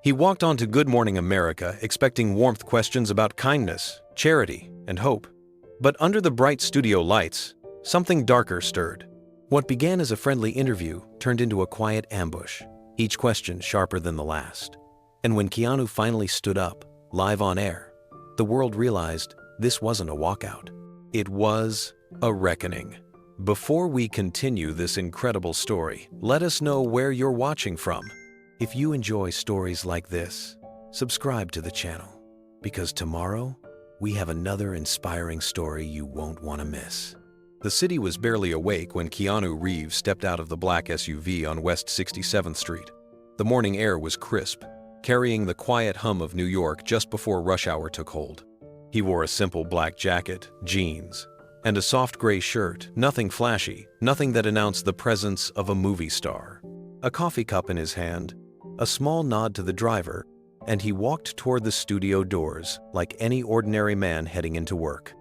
He walked on to Good Morning America expecting warmth questions about kindness, charity, and hope. But under the bright studio lights, something darker stirred. What began as a friendly interview turned into a quiet ambush, each question sharper than the last. And when Keanu finally stood up, live on air, the world realized this wasn't a walkout. It was a reckoning. Before we continue this incredible story, let us know where you're watching from. If you enjoy stories like this, subscribe to the channel, because tomorrow we have another inspiring story you won't want to miss. The city was barely awake when Keanu Reeves stepped out of the black SUV on West 67th Street. The morning air was crisp, carrying the quiet hum of New York just before rush hour took hold. He wore a simple black jacket, jeans, and a soft gray shirt, nothing flashy, nothing that announced the presence of a movie star. A coffee cup in his hand, a small nod to the driver, and he walked toward the studio doors like any ordinary man heading into work.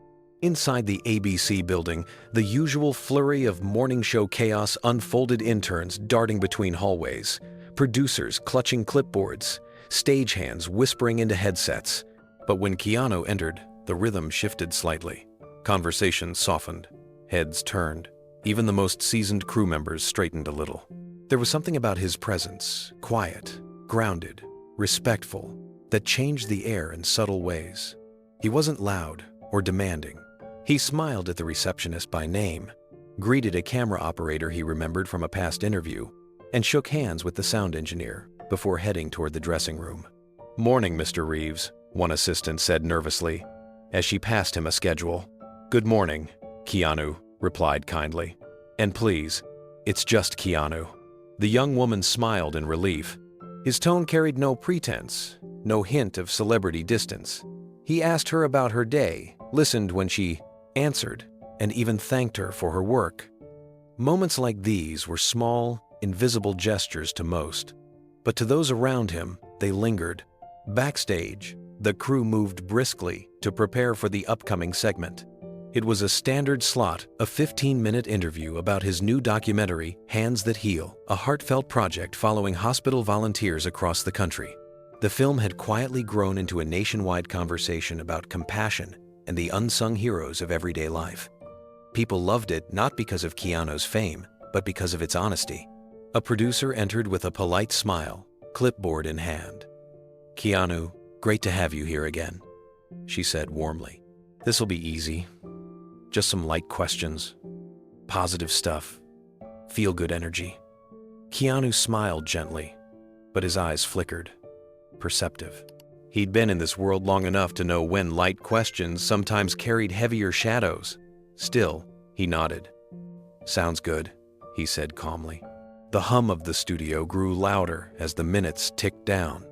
Inside the ABC building, the usual flurry of morning show chaos unfolded: interns darting between hallways, producers clutching clipboards, stagehands whispering into headsets. But when Keanu entered, the rhythm shifted slightly. Conversations softened, heads turned. Even the most seasoned crew members straightened a little. There was something about his presence, quiet, grounded, respectful, that changed the air in subtle ways. He wasn't loud or demanding. He smiled at the receptionist by name, greeted a camera operator he remembered from a past interview, and shook hands with the sound engineer before heading toward the dressing room. "Morning, Mr. Reeves," one assistant said nervously, as she passed him a schedule. "Good morning," Keanu replied kindly. "And please, it's just Keanu." The young woman smiled in relief. His tone carried no pretense, no hint of celebrity distance. He asked her about her day, listened when she answered, and even thanked her for her work. Moments like these were small, invisible gestures to most, but to those around him, they lingered. Backstage, the crew moved briskly to prepare for the upcoming segment. It was a standard slot, a 15-minute interview about his new documentary, Hands That Heal, a heartfelt project following hospital volunteers across the country. The film had quietly grown into a nationwide conversation about compassion and the unsung heroes of everyday life. People loved it not because of Keanu's fame, but because of its honesty. A producer entered with a polite smile, clipboard in hand. "Keanu, great to have you here again," she said warmly. "This'll be easy. Just some light questions. Positive stuff. Feel-good energy." Keanu smiled gently, but his eyes flickered. Perceptive. He'd been in this world long enough to know when light questions sometimes carried heavier shadows. Still, he nodded. "Sounds good," he said calmly. The hum of the studio grew louder as the minutes ticked down.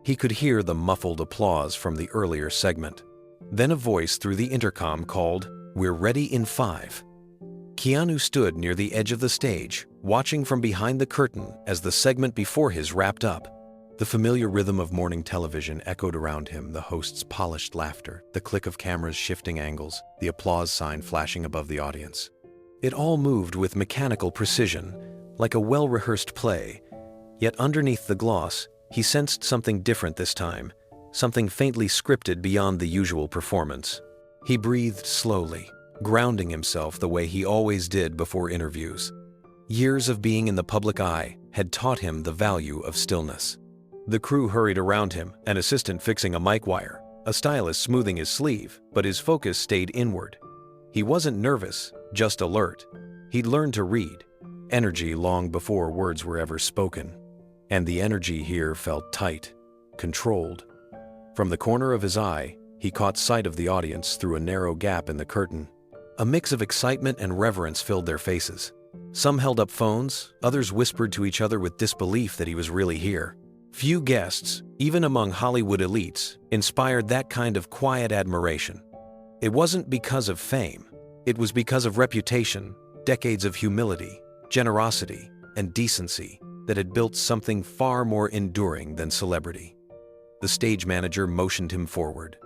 He could hear the muffled applause from the earlier segment. Then a voice through the intercom called, "We're ready in 5. Keanu stood near the edge of the stage, watching from behind the curtain as the segment before his wrapped up. The familiar rhythm of morning television echoed around him, the host's polished laughter, the click of cameras shifting angles, the applause sign flashing above the audience. It all moved with mechanical precision, like a well-rehearsed play. Yet underneath the gloss, he sensed something different this time, something faintly scripted beyond the usual performance. He breathed slowly, grounding himself the way he always did before interviews. Years of being in the public eye had taught him the value of stillness. The crew hurried around him, an assistant fixing a mic wire, a stylist smoothing his sleeve, but his focus stayed inward. He wasn't nervous, just alert. He'd learned to read energy long before words were ever spoken. And the energy here felt tight, controlled. From the corner of his eye, he caught sight of the audience through a narrow gap in the curtain. A mix of excitement and reverence filled their faces. Some held up phones, others whispered to each other with disbelief that he was really here. Few guests, even among Hollywood elites, inspired that kind of quiet admiration. It wasn't because of fame. It was because of reputation, decades of humility, generosity, and decency that had built something far more enduring than celebrity. The stage manager motioned him forward.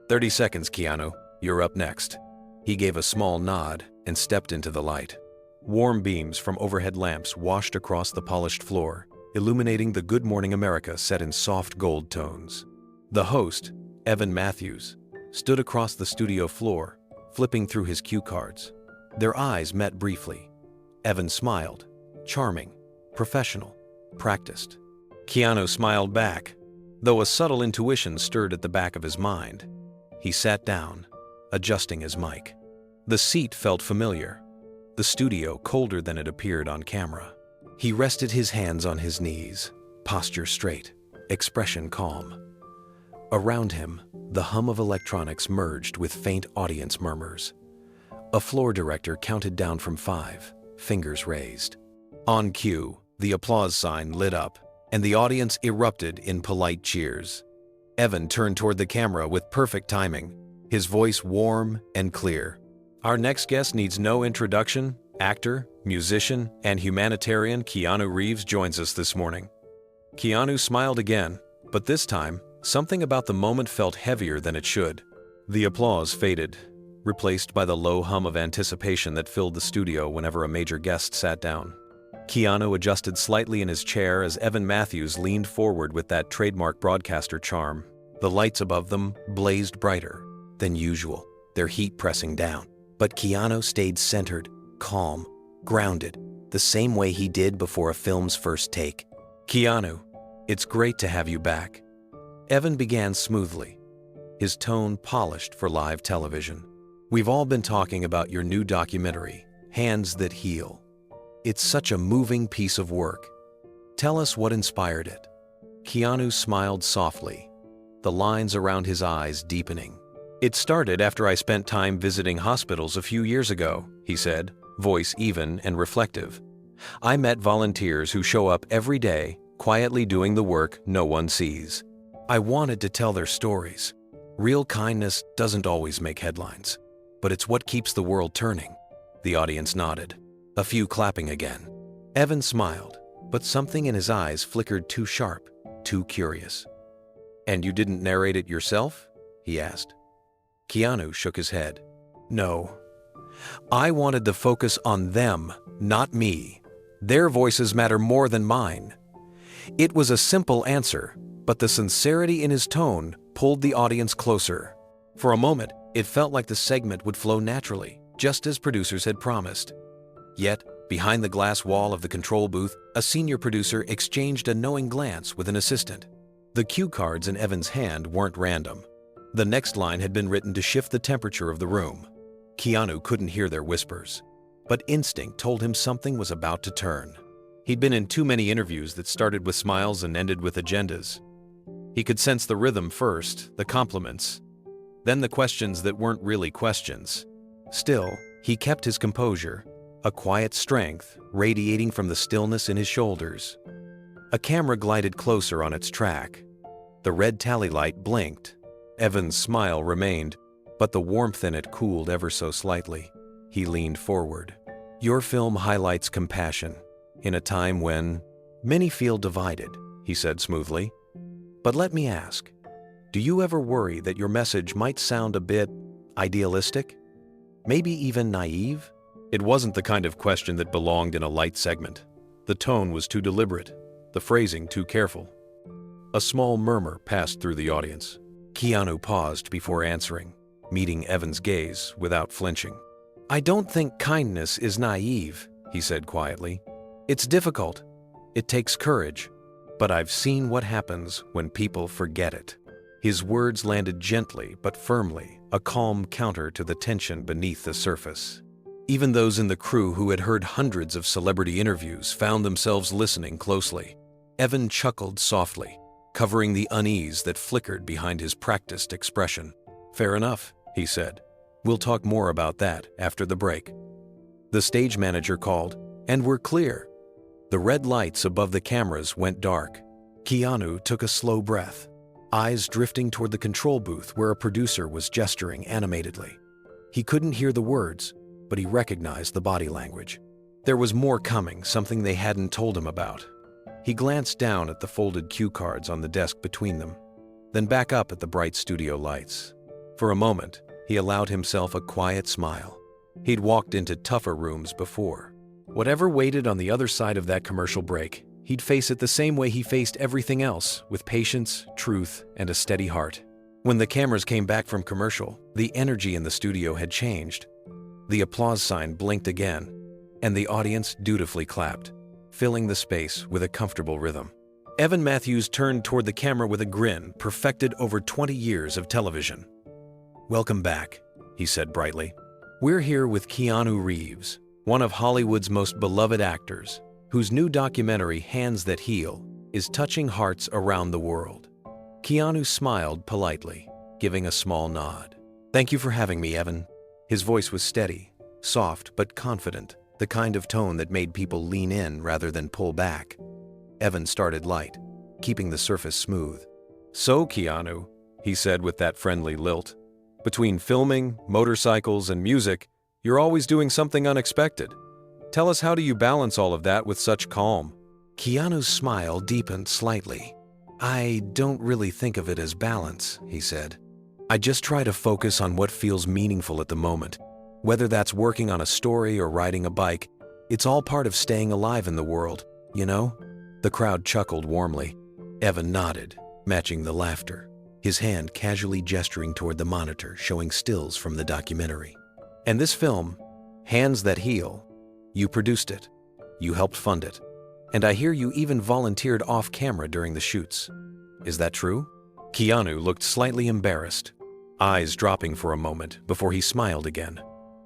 30 seconds, Keanu. You're up next." He gave a small nod and stepped into the light. Warm beams from overhead lamps washed across the polished floor, illuminating the Good Morning America set in soft gold tones. The host, Evan Matthews, stood across the studio floor, flipping through his cue cards. Their eyes met briefly. Evan smiled, charming, professional, practiced. Keanu smiled back, though a subtle intuition stirred at the back of his mind. He sat down, adjusting his mic. The seat felt familiar, the studio colder than it appeared on camera. He rested his hands on his knees, posture straight, expression calm. Around him, the hum of electronics merged with faint audience murmurs. A floor director counted down from 5, fingers raised. On cue, the applause sign lit up, and the audience erupted in polite cheers. Evan turned toward the camera with perfect timing, his voice warm and clear. Our next guest needs no introduction. Actor, musician, and humanitarian Keanu Reeves joins us this morning. Keanu smiled again, but this time, something about the moment felt heavier than it should. The applause faded, replaced by the low hum of anticipation that filled the studio whenever a major guest sat down. Keanu adjusted slightly in his chair as Evan Matthews leaned forward with that trademark broadcaster charm. The lights above them blazed brighter than usual, their heat pressing down. But Keanu stayed centered, calm, grounded, the same way he did before a film's first take. Keanu, it's great to have you back. Evan began smoothly, his tone polished for live television. We've all been talking about your new documentary, Hands That Heal. It's such a moving piece of work. Tell us what inspired it. Keanu smiled softly, the lines around his eyes deepening. It started after I spent time visiting hospitals a few years ago, he said, voice even and reflective. I met volunteers who show up every day, quietly doing the work no one sees. I wanted to tell their stories. Real kindness doesn't always make headlines, but it's what keeps the world turning. The audience nodded, a few clapping again. Evan smiled, but something in his eyes flickered too sharp, too curious. And you didn't narrate it yourself? He asked. Keanu shook his head. No. I wanted the focus on them, not me. Their voices matter more than mine. It was a simple answer, but the sincerity in his tone pulled the audience closer. For a moment, it felt like the segment would flow naturally, just as producers had promised. Yet, behind the glass wall of the control booth, a senior producer exchanged a knowing glance with an assistant. The cue cards in Evan's hand weren't random. The next line had been written to shift the temperature of the room. Keanu couldn't hear their whispers, but instinct told him something was about to turn. He'd been in too many interviews that started with smiles and ended with agendas. He could sense the rhythm first, the compliments, then the questions that weren't really questions. Still, he kept his composure, a quiet strength radiating from the stillness in his shoulders. A camera glided closer on its track. The red tally light blinked. Evan's smile remained, but the warmth in it cooled ever so slightly. He leaned forward. Your film highlights compassion in a time when many feel divided, he said smoothly. But let me ask, do you ever worry that your message might sound a bit idealistic? Maybe even naive? It wasn't the kind of question that belonged in a light segment. The tone was too deliberate, the phrasing too careful. A small murmur passed through the audience. Keanu paused before answering, meeting Evan's gaze without flinching. I don't think kindness is naive, he said quietly. It's difficult. It takes courage. But I've seen what happens when people forget it. His words landed gently but firmly, a calm counter to the tension beneath the surface. Even those in the crew who had heard hundreds of celebrity interviews found themselves listening closely. Evan chuckled softly, covering the unease that flickered behind his practiced expression. Fair enough, he said. We'll talk more about that after the break. The stage manager called, and we're clear. The red lights above the cameras went dark. Keanu took a slow breath, eyes drifting toward the control booth where a producer was gesturing animatedly. He couldn't hear the words, but he recognized the body language. There was more coming, something they hadn't told him about. He glanced down at the folded cue cards on the desk between them, then back up at the bright studio lights. For a moment, he allowed himself a quiet smile. He'd walked into tougher rooms before. Whatever waited on the other side of that commercial break, he'd face it the same way he faced everything else, with patience, truth, and a steady heart. When the cameras came back from commercial, the energy in the studio had changed. The applause sign blinked again, and the audience dutifully clapped, filling the space with a comfortable rhythm. Evan Matthews turned toward the camera with a grin perfected over 20 years of television. "Welcome back," he said brightly. "We're here with Keanu Reeves, one of Hollywood's most beloved actors, whose new documentary, Hands That Heal, is touching hearts around the world." Keanu smiled politely, giving a small nod. "Thank you for having me, Evan." His voice was steady, soft but confident, the kind of tone that made people lean in rather than pull back. Evan started light, keeping the surface smooth. "So, Keanu," he said with that friendly lilt, "between filming, motorcycles, and music, you're always doing something unexpected. Tell us, how do you balance all of that with such calm?" Keanu's smile deepened slightly. "I don't really think of it as balance," he said. "I just try to focus on what feels meaningful at the moment. Whether that's working on a story or riding a bike, it's all part of staying alive in the world, you know?" The crowd chuckled warmly. Evan nodded, matching the laughter, his hand casually gesturing toward the monitor showing stills from the documentary. "And this film, Hands That Heal, you produced it. You helped fund it. And I hear you even volunteered off-camera during the shoots. Is that true?" Keanu looked slightly embarrassed, eyes dropping for a moment before he smiled again.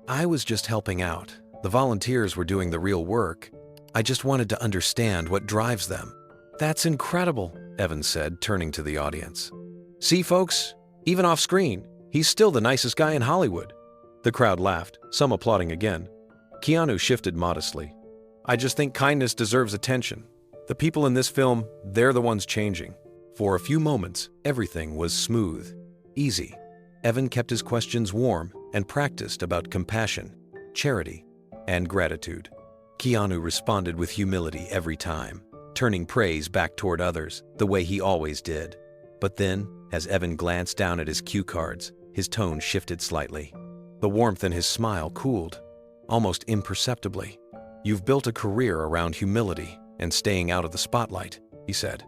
"I was just helping out. The volunteers were doing the real work. I just wanted to understand what drives them." "That's incredible," Evan said, turning to the audience. "See, folks, even off-screen, he's still the nicest guy in Hollywood." The crowd laughed, some applauding again. Keanu shifted modestly. "I just think kindness deserves attention. The people in this film, they're the ones changing." For a few moments, everything was smooth, easy. Evan kept his questions warm and practiced about compassion, charity, and gratitude. Keanu responded with humility every time, turning praise back toward others, the way he always did. But then, as Evan glanced down at his cue cards, his tone shifted slightly. The warmth in his smile cooled, almost imperceptibly. "You've built a career around humility and staying out of the spotlight," he said.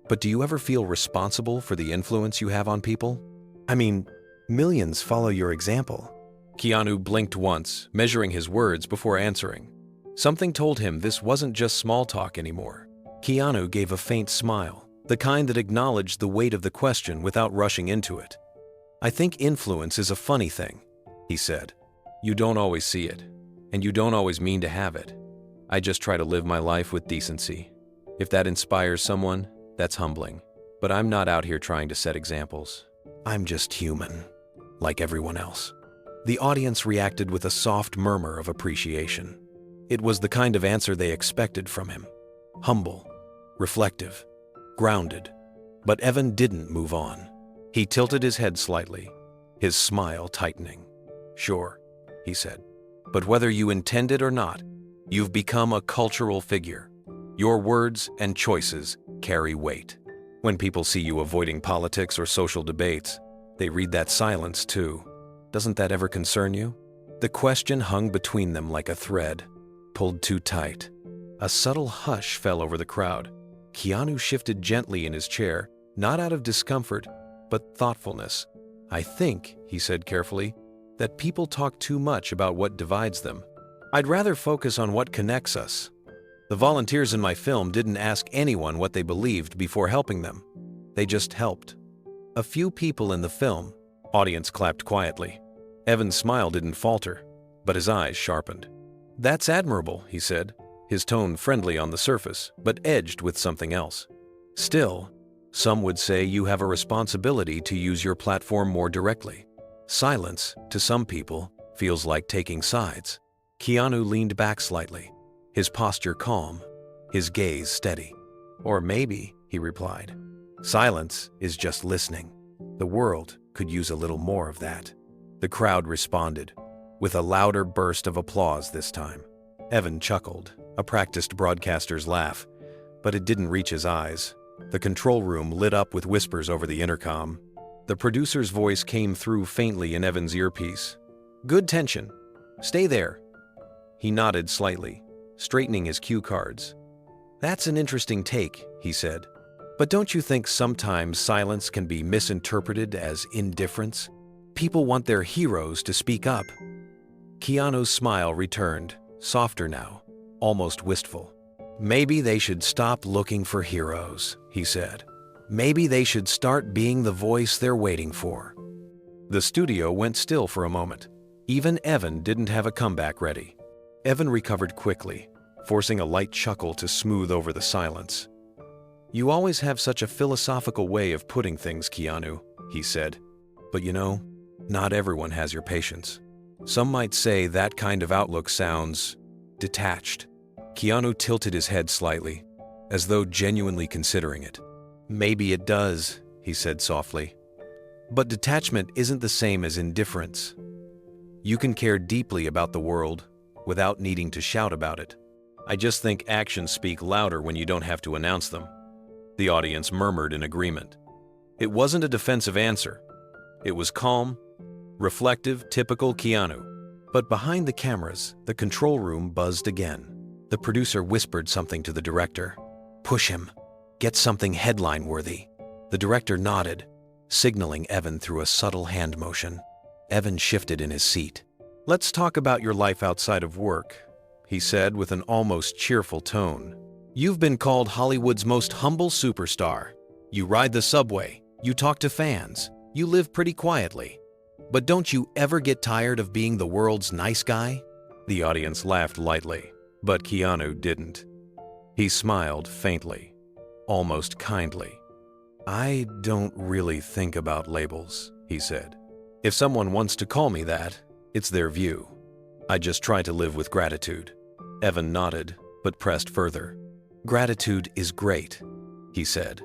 "But do you ever feel responsible for the influence you have on people? I mean, millions follow your example." Keanu blinked once, measuring his words before answering. Something told him this wasn't just small talk anymore. Keanu gave a faint smile, the kind that acknowledged the weight of the question without rushing into it. "I think influence is a funny thing," he said. "You don't always see it, and you don't always mean to have it. I just try to live my life with decency. If that inspires someone, that's humbling. But I'm not out here trying to set examples. I'm just human, like everyone else." The audience reacted with a soft murmur of appreciation. It was the kind of answer they expected from him. Humble, reflective, grounded. But Evan didn't move on. He tilted his head slightly, his smile tightening. "Sure," he said. "But whether you intend it or not, you've become a cultural figure. Your words and choices carry weight. When people see you avoiding politics or social debates, they read that silence too. Doesn't that ever concern you?" The question hung between them like a thread, pulled too tight. A subtle hush fell over the crowd. Keanu shifted gently in his chair, not out of discomfort, but thoughtfulness. "I think," he said carefully, "that people talk too much about what divides them. I'd rather focus on what connects us. The volunteers in my film didn't ask anyone what they believed before helping them. They just helped." A few people in the film, audience clapped quietly. Evan's smile didn't falter, but his eyes sharpened. "That's admirable," he said, his tone friendly on the surface, but edged with something else. "Still, some would say you have a responsibility to use your platform more directly. Silence, to some people, feels like taking sides." Keanu leaned back slightly, his posture calm, his gaze steady. "Or maybe," he replied, "silence is just listening. The world could use a little more of that." The crowd responded, with a louder burst of applause this time. Evan chuckled, a practiced broadcaster's laugh, but it didn't reach his eyes. The control room lit up with whispers over the intercom. The producer's voice came through faintly in Evan's earpiece. "Good tension. Stay there." He nodded slightly, straightening his cue cards. "That's an interesting take," he said. "But don't you think sometimes silence can be misinterpreted as indifference? People want their heroes to speak up." Keanu's smile returned, softer now, almost wistful. "Maybe they should stop looking for heroes," he said. "Maybe they should start being the voice they're waiting for." The studio went still for a moment. Even Evan didn't have a comeback ready. Evan recovered quickly, forcing a light chuckle to smooth over the silence. "You always have such a philosophical way of putting things, Keanu," he said. "But you know, not everyone has your patience. Some might say that kind of outlook sounds detached." Keanu tilted his head slightly, as though genuinely considering it. "Maybe it does," he said softly. "But detachment isn't the same as indifference. You can care deeply about the world without needing to shout about it. I just think actions speak louder when you don't have to announce them." The audience murmured in agreement. It wasn't a defensive answer. It was calm, reflective, typical Keanu. But behind the cameras, the control room buzzed again. The producer whispered something to the director. "Push him. Get something headline-worthy." The director nodded, signaling Evan through a subtle hand motion. Evan shifted in his seat. "Let's talk about your life outside of work," he said with an almost cheerful tone. "You've been called Hollywood's most humble superstar. You ride the subway, you talk to fans, you live pretty quietly. But don't you ever get tired of being the world's nice guy?" The audience laughed lightly, but Keanu didn't. He smiled faintly, almost kindly. "I don't really think about labels," he said. "If someone wants to call me that, it's their view. I just try to live with gratitude." Evan nodded, but pressed further. "Gratitude is great," he said,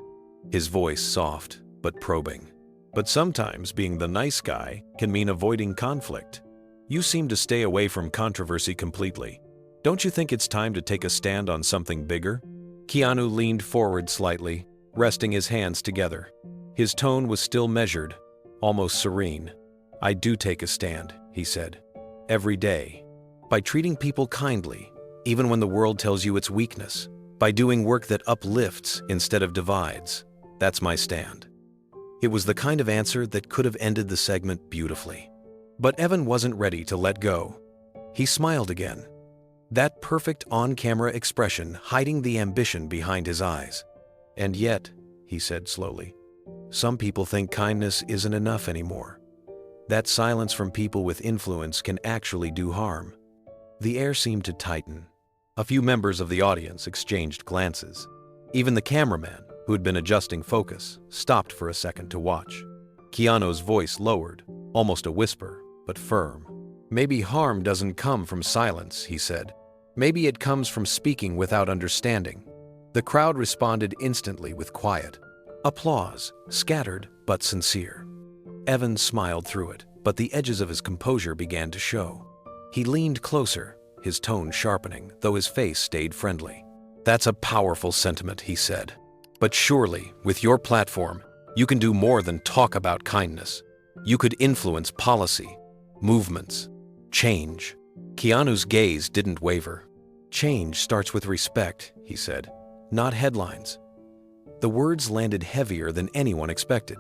his voice soft but probing. "But sometimes being the nice guy can mean avoiding conflict. You seem to stay away from controversy completely. Don't you think it's time to take a stand on something bigger?" Keanu leaned forward slightly, resting his hands together. His tone was still measured, almost serene. "I do take a stand," he said. "Every day. By treating people kindly, even when the world tells you it's weakness. By doing work that uplifts instead of divides. That's my stand." It was the kind of answer that could have ended the segment beautifully. But Evan wasn't ready to let go. He smiled again. That perfect on-camera expression hiding the ambition behind his eyes. "And yet," he said slowly, "some people think kindness isn't enough anymore. That silence from people with influence can actually do harm." The air seemed to tighten. A few members of the audience exchanged glances. Even the cameraman, who had been adjusting focus, stopped for a second to watch. Keanu's voice lowered, almost a whisper, but firm. "Maybe harm doesn't come from silence," he said. "Maybe it comes from speaking without understanding." The crowd responded instantly with quiet applause, scattered but sincere. Evan smiled through it, but the edges of his composure began to show. He leaned closer, his tone sharpening, though his face stayed friendly. "That's a powerful sentiment," he said. "But surely, with your platform, you can do more than talk about kindness. You could influence policy, movements, change." Keanu's gaze didn't waver. "Change starts with respect," he said, "not headlines." The words landed heavier than anyone expected.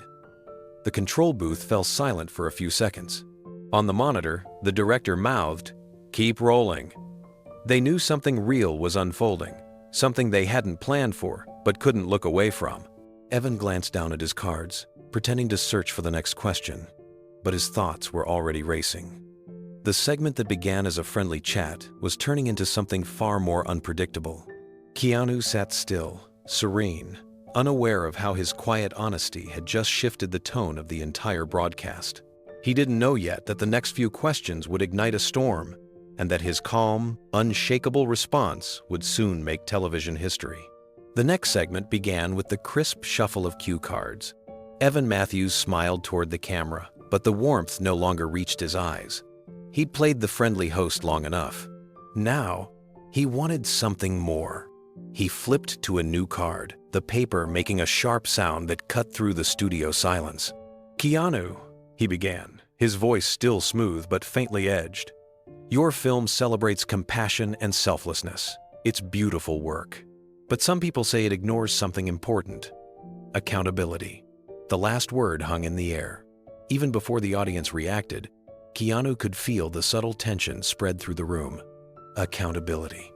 The control booth fell silent for a few seconds. On the monitor, the director mouthed, "Keep rolling." They knew something real was unfolding, something they hadn't planned for, but couldn't look away from. Evan glanced down at his cards, pretending to search for the next question, but his thoughts were already racing. The segment that began as a friendly chat was turning into something far more unpredictable. Keanu sat still, serene, unaware of how his quiet honesty had just shifted the tone of the entire broadcast. He didn't know yet that the next few questions would ignite a storm, and that his calm, unshakable response would soon make television history. The next segment began with the crisp shuffle of cue cards. Evan Matthews smiled toward the camera, but the warmth no longer reached his eyes. He'd played the friendly host long enough. Now, he wanted something more. He flipped to a new card, the paper making a sharp sound that cut through the studio silence. "Keanu," he began, his voice still smooth but faintly edged. "Your film celebrates compassion and selflessness. It's beautiful work. But some people say it ignores something important: accountability. The last word hung in the air. Even before the audience reacted, Keanu could feel the subtle tension spread through the room. Accountability,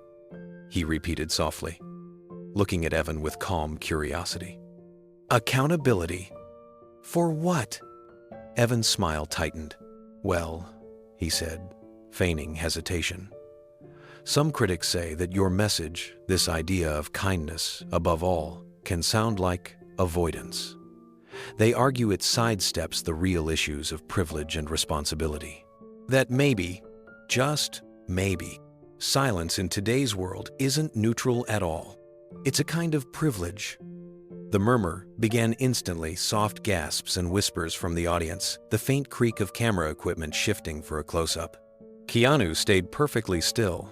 he repeated softly, looking at Evan with calm curiosity. Accountability? For what? Evan's smile tightened. Well, he said, feigning hesitation. Some critics say that your message, this idea of kindness above all, can sound like avoidance. They argue it sidesteps the real issues of privilege and responsibility. That maybe, just maybe, silence in today's world isn't neutral at all. It's a kind of privilege. The murmur began instantly, soft gasps and whispers from the audience, the faint creak of camera equipment shifting for a close-up. Keanu stayed perfectly still,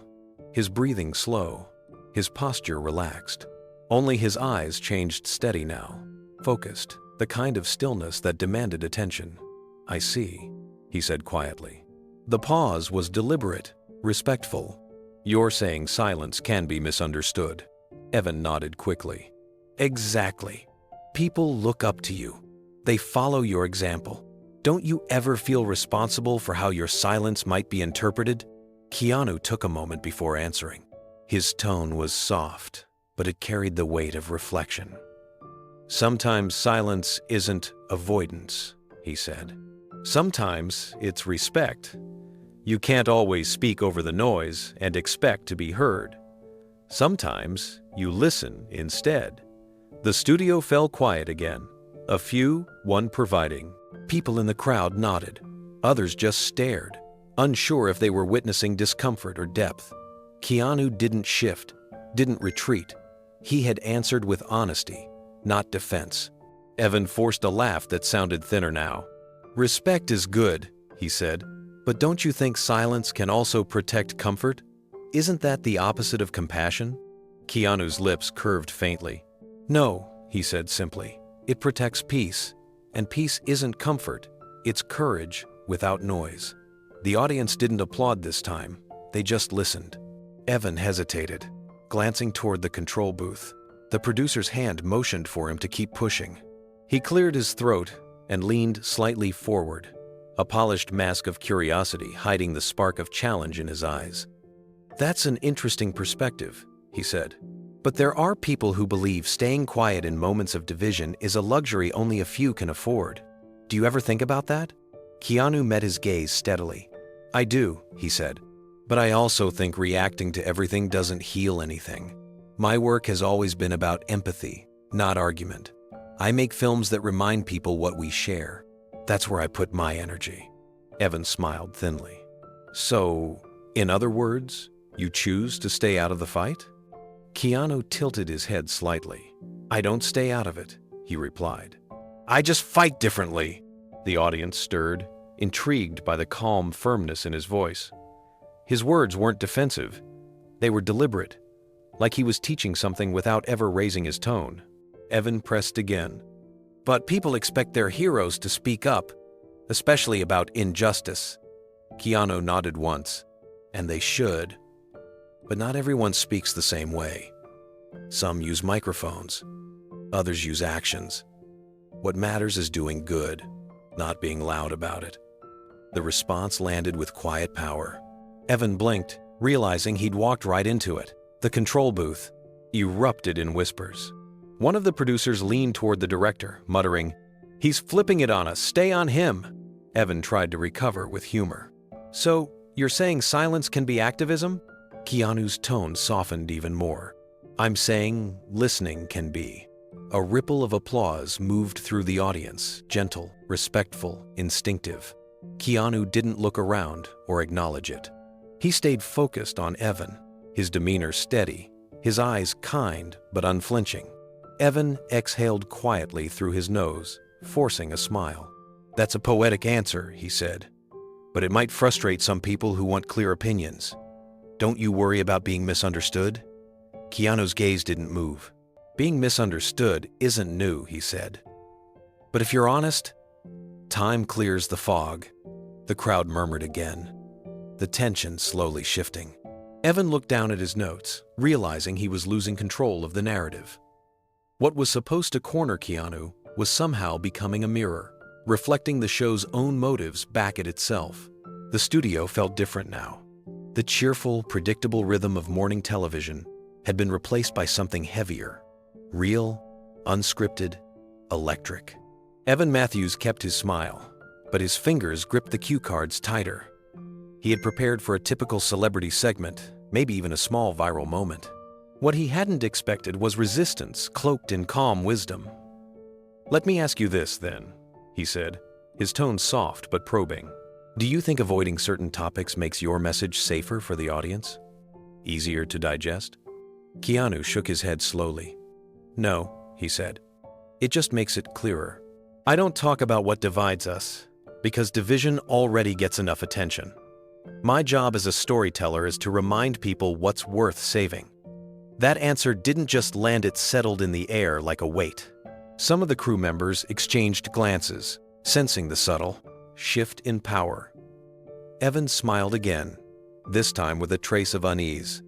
his breathing slow, his posture relaxed. Only his eyes changed steady now, focused, the kind of stillness that demanded attention. I see, he said quietly. The pause was deliberate, respectful. You're saying silence can be misunderstood. Evan nodded quickly. Exactly. People look up to you. They follow your example. Don't you ever feel responsible for how your silence might be interpreted? Keanu took a moment before answering. His tone was soft, but it carried the weight of reflection. Sometimes silence isn't avoidance, he said. Sometimes it's respect. You can't always speak over the noise and expect to be heard. Sometimes you listen instead. The studio fell quiet again. A few, one providing. People in the crowd nodded. Others just stared, unsure if they were witnessing discomfort or depth. Keanu didn't shift, didn't retreat. He had answered with honesty, not defense. Evan forced a laugh that sounded thinner now. Respect is good, he said, but don't you think silence can also protect comfort? Isn't that the opposite of compassion? Keanu's lips curved faintly. No, he said simply. It protects peace, and peace isn't comfort, it's courage without noise. The audience didn't applaud this time, they just listened. Evan hesitated, glancing toward the control booth. The producer's hand motioned for him to keep pushing. He cleared his throat and leaned slightly forward, a polished mask of curiosity hiding the spark of challenge in his eyes. That's an interesting perspective, he said. But there are people who believe staying quiet in moments of division is a luxury only a few can afford. Do you ever think about that? Keanu met his gaze steadily. I do, he said. But I also think reacting to everything doesn't heal anything. My work has always been about empathy, not argument. I make films that remind people what we share. That's where I put my energy. Evan smiled thinly. So, in other words, you choose to stay out of the fight? Keanu tilted his head slightly. I don't stay out of it, he replied. I just fight differently. The audience stirred, intrigued by the calm firmness in his voice. His words weren't defensive. They were deliberate, like he was teaching something without ever raising his tone. Evan pressed again. But people expect their heroes to speak up, especially about injustice. Keanu nodded once. And they should. But not everyone speaks the same way. Some use microphones. Others use actions. What matters is doing good, not being loud about it. The response landed with quiet power. Evan blinked, realizing he'd walked right into it. The control booth erupted in whispers. One of the producers leaned toward the director, muttering, He's flipping it on us, stay on him. Evan tried to recover with humor. So, you're saying silence can be activism? Keanu's tone softened even more. I'm saying listening can be. A ripple of applause moved through the audience, gentle, respectful, instinctive. Keanu didn't look around or acknowledge it. He stayed focused on Evan, his demeanor steady, his eyes kind but unflinching. Evan exhaled quietly through his nose, forcing a smile. That's a poetic answer, he said. But it might frustrate some people who want clear opinions. Don't you worry about being misunderstood? Keanu's gaze didn't move. Being misunderstood isn't new, he said. But if you're honest, time clears the fog. The crowd murmured again, the tension slowly shifting. Evan looked down at his notes, realizing he was losing control of the narrative. What was supposed to corner Keanu was somehow becoming a mirror, reflecting the show's own motives back at itself. The studio felt different now. The cheerful, predictable rhythm of morning television had been replaced by something heavier, real, unscripted, electric. Evan Matthews kept his smile, but his fingers gripped the cue cards tighter. He had prepared for a typical celebrity segment, maybe even a small viral moment. What he hadn't expected was resistance cloaked in calm wisdom. "Let me ask you this, then," he said, his tone soft but probing. "Do you think avoiding certain topics makes your message safer for the audience? Easier to digest?" Keanu shook his head slowly. "No," he said. "It just makes it clearer. I don't talk about what divides us, because division already gets enough attention. My job as a storyteller is to remind people what's worth saving." That answer didn't just land it settled in the air like a weight. Some of the crew members exchanged glances, sensing the subtle shift in power. Evan smiled again, this time with a trace of unease.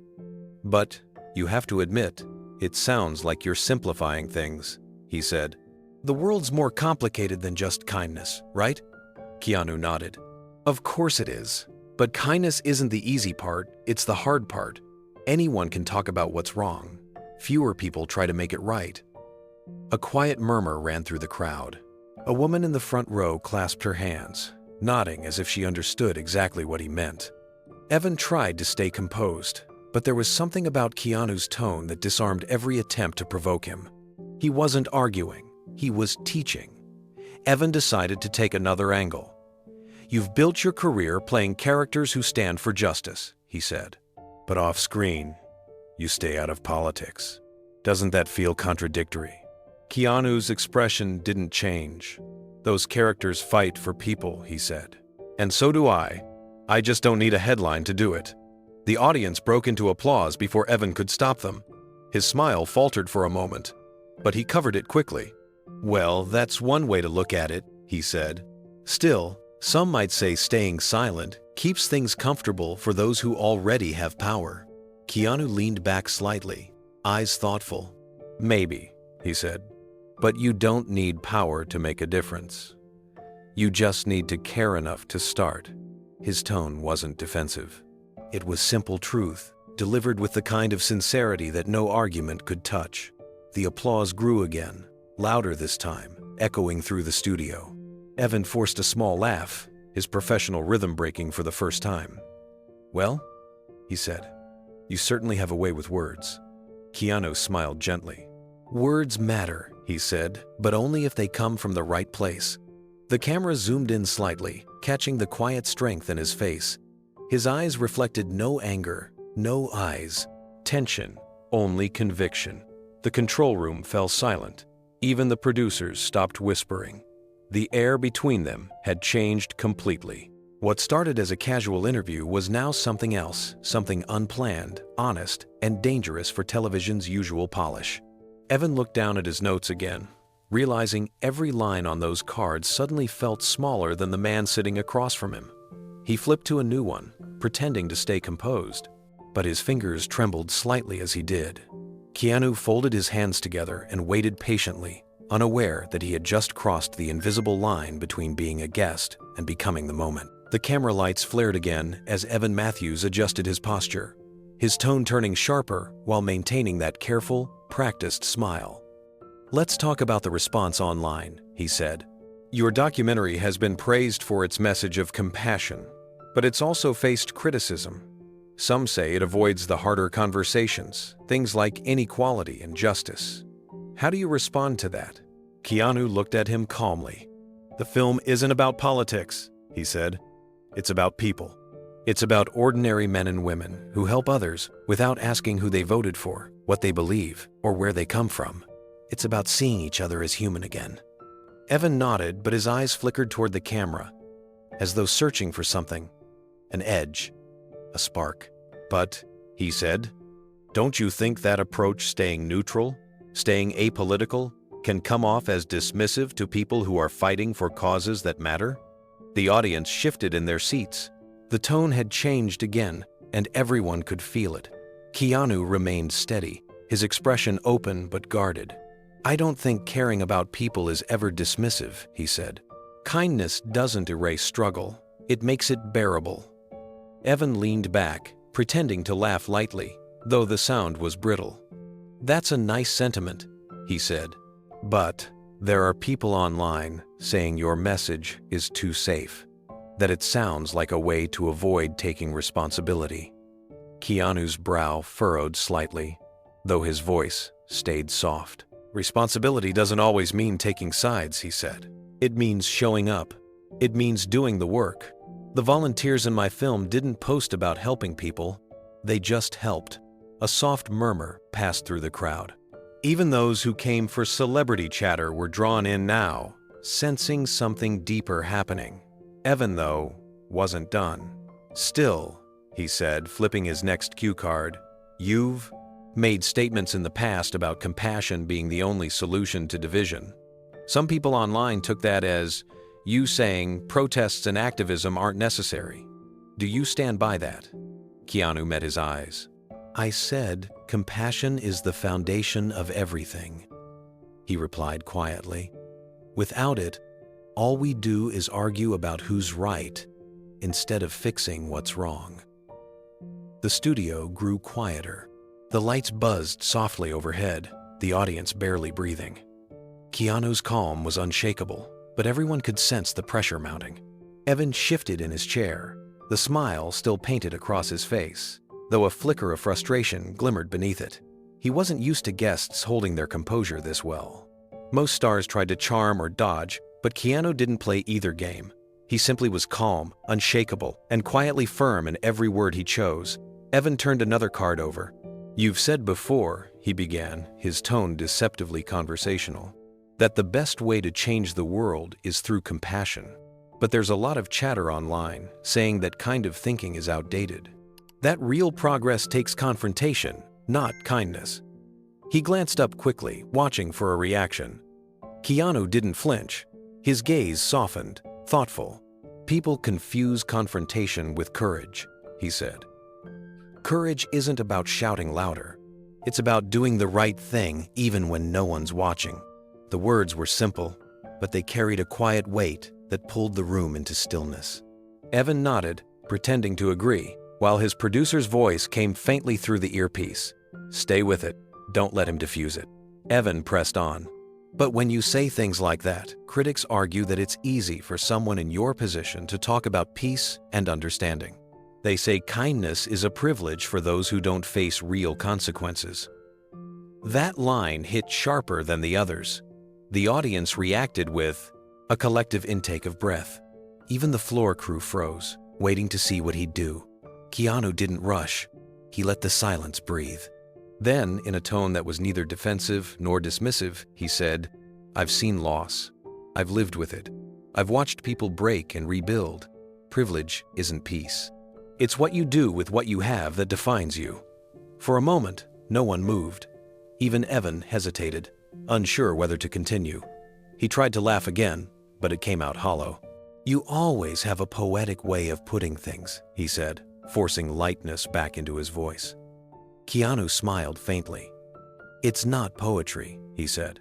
"But you have to admit, it sounds like you're simplifying things," he said. "The world's more complicated than just kindness, right?" Keanu nodded. "Of course it is. But kindness isn't the easy part, it's the hard part. Anyone can talk about what's wrong. Fewer people try to make it right." A quiet murmur ran through the crowd. A woman in the front row clasped her hands, nodding as if she understood exactly what he meant. Evan tried to stay composed, but there was something about Keanu's tone that disarmed every attempt to provoke him. He wasn't arguing, he was teaching. Evan decided to take another angle. "You've built your career playing characters who stand for justice," he said. "But off-screen, you stay out of politics. Doesn't that feel contradictory?" Keanu's expression didn't change. "Those characters fight for people," he said. "And so do I. I just don't need a headline to do it." The audience broke into applause before Evan could stop them. His smile faltered for a moment, but he covered it quickly. "Well, that's one way to look at it," he said. "Still, some might say staying silent keeps things comfortable for those who already have power." Keanu leaned back slightly, eyes thoughtful. "Maybe," he said. "But you don't need power to make a difference. You just need to care enough to start." His tone wasn't defensive. It was simple truth, delivered with the kind of sincerity that no argument could touch. The applause grew again, louder this time, echoing through the studio. Evan forced a small laugh, his professional rhythm breaking for the first time. "Well," he said, "you certainly have a way with words." Keanu smiled gently. "Words matter," he said, "but only if they come from the right place." The camera zoomed in slightly, catching the quiet strength in his face. His eyes reflected no anger, no eyes, tension, only conviction. The control room fell silent. Even the producers stopped whispering. The air between them had changed completely. What started as a casual interview was now something else, something unplanned, honest, and dangerous for television's usual polish. Evan looked down at his notes again, realizing every line on those cards suddenly felt smaller than the man sitting across from him. He flipped to a new one, pretending to stay composed, but his fingers trembled slightly as he did. Keanu folded his hands together and waited patiently, unaware that he had just crossed the invisible line between being a guest and becoming the moment. The camera lights flared again as Evan Matthews adjusted his posture, his tone turning sharper while maintaining that careful, practiced smile. "Let's talk about the response online," he said. "Your documentary has been praised for its message of compassion, but it's also faced criticism. Some say it avoids the harder conversations, things like inequality and justice. How do you respond to that?" Keanu looked at him calmly. "The film isn't about politics," he said. "It's about people. It's about ordinary men and women who help others without asking who they voted for, what they believe, or where they come from. It's about seeing each other as human again." Evan nodded, but his eyes flickered toward the camera, as though searching for something, an edge, a spark. "But," he said, "don't you think that approach, staying neutral, staying apolitical, can come off as dismissive to people who are fighting for causes that matter?" The audience shifted in their seats. The tone had changed again, and everyone could feel it. Keanu remained steady, his expression open but guarded. "I don't think caring about people is ever dismissive," he said. "Kindness doesn't erase struggle, it makes it bearable." Evan leaned back, pretending to laugh lightly, though the sound was brittle. "That's a nice sentiment," he said. "But there are people online saying your message is too safe, that it sounds like a way to avoid taking responsibility." Keanu's brow furrowed slightly, though his voice stayed soft. "Responsibility doesn't always mean taking sides," he said. "It means showing up. It means doing the work. The volunteers in my film didn't post about helping people, they just helped." A soft murmur passed through the crowd. Even those who came for celebrity chatter were drawn in now, sensing something deeper happening. Evan, though, wasn't done. "Still," he said, flipping his next cue card, "you've made statements in the past about compassion being the only solution to division. Some people online took that as you saying protests and activism aren't necessary. Do you stand by that?" Keanu met his eyes. "I said compassion is the foundation of everything," he replied quietly. "Without it, all we do is argue about who's right instead of fixing what's wrong." The studio grew quieter. The lights buzzed softly overhead, the audience barely breathing. Keanu's calm was unshakable, but everyone could sense the pressure mounting. Evan shifted in his chair, the smile still painted across his face, though a flicker of frustration glimmered beneath it. He wasn't used to guests holding their composure this well. Most stars tried to charm or dodge, but Keanu didn't play either game. He simply was calm, unshakable, and quietly firm in every word he chose. Evan turned another card over. "You've said before," he began, his tone deceptively conversational, "that the best way to change the world is through compassion. But there's a lot of chatter online saying that kind of thinking is outdated. That real progress takes confrontation, not kindness." He glanced up quickly, watching for a reaction. Keanu didn't flinch. His gaze softened, thoughtful. "People confuse confrontation with courage," he said. "Courage isn't about shouting louder. It's about doing the right thing even when no one's watching." The words were simple, but they carried a quiet weight that pulled the room into stillness. Evan nodded, pretending to agree, while his producer's voice came faintly through the earpiece. "Stay with it. Don't let him diffuse it." Evan pressed on. "But when you say things like that, critics argue that it's easy for someone in your position to talk about peace and understanding. They say kindness is a privilege for those who don't face real consequences." That line hit sharper than the others. The audience reacted with a collective intake of breath. Even the floor crew froze, waiting to see what he'd do. Keanu didn't rush. He let the silence breathe. Then, in a tone that was neither defensive nor dismissive, he said, "I've seen loss. I've lived with it. I've watched people break and rebuild. Privilege isn't peace. It's what you do with what you have that defines you." For a moment, no one moved. Even Evan hesitated, unsure whether to continue. He tried to laugh again, but it came out hollow. "You always have a poetic way of putting things," he said, forcing lightness back into his voice. Keanu smiled faintly. "It's not poetry," he said.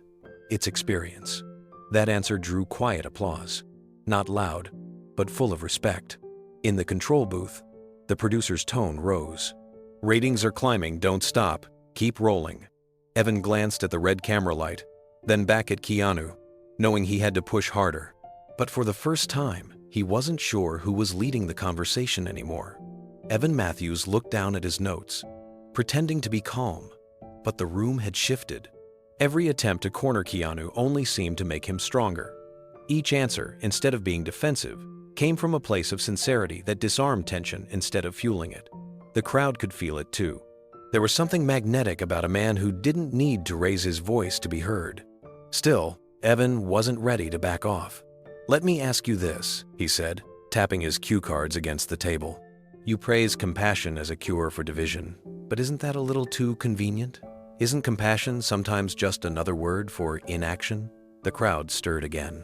"It's experience." That answer drew quiet applause. Not loud, but full of respect. In the control booth, the producer's tone rose. "Ratings are climbing, don't stop. Keep rolling." Evan glanced at the red camera light, then back at Keanu, knowing he had to push harder. But for the first time, he wasn't sure who was leading the conversation anymore. Evan Matthews looked down at his notes, pretending to be calm, but the room had shifted. Every attempt to corner Keanu only seemed to make him stronger. Each answer, instead of being defensive, came from a place of sincerity that disarmed tension instead of fueling it. The crowd could feel it too. There was something magnetic about a man who didn't need to raise his voice to be heard. Still, Evan wasn't ready to back off. "Let me ask you this," he said, tapping his cue cards against the table. "You praise compassion as a cure for division, but isn't that a little too convenient? Isn't compassion sometimes just another word for inaction?" The crowd stirred again.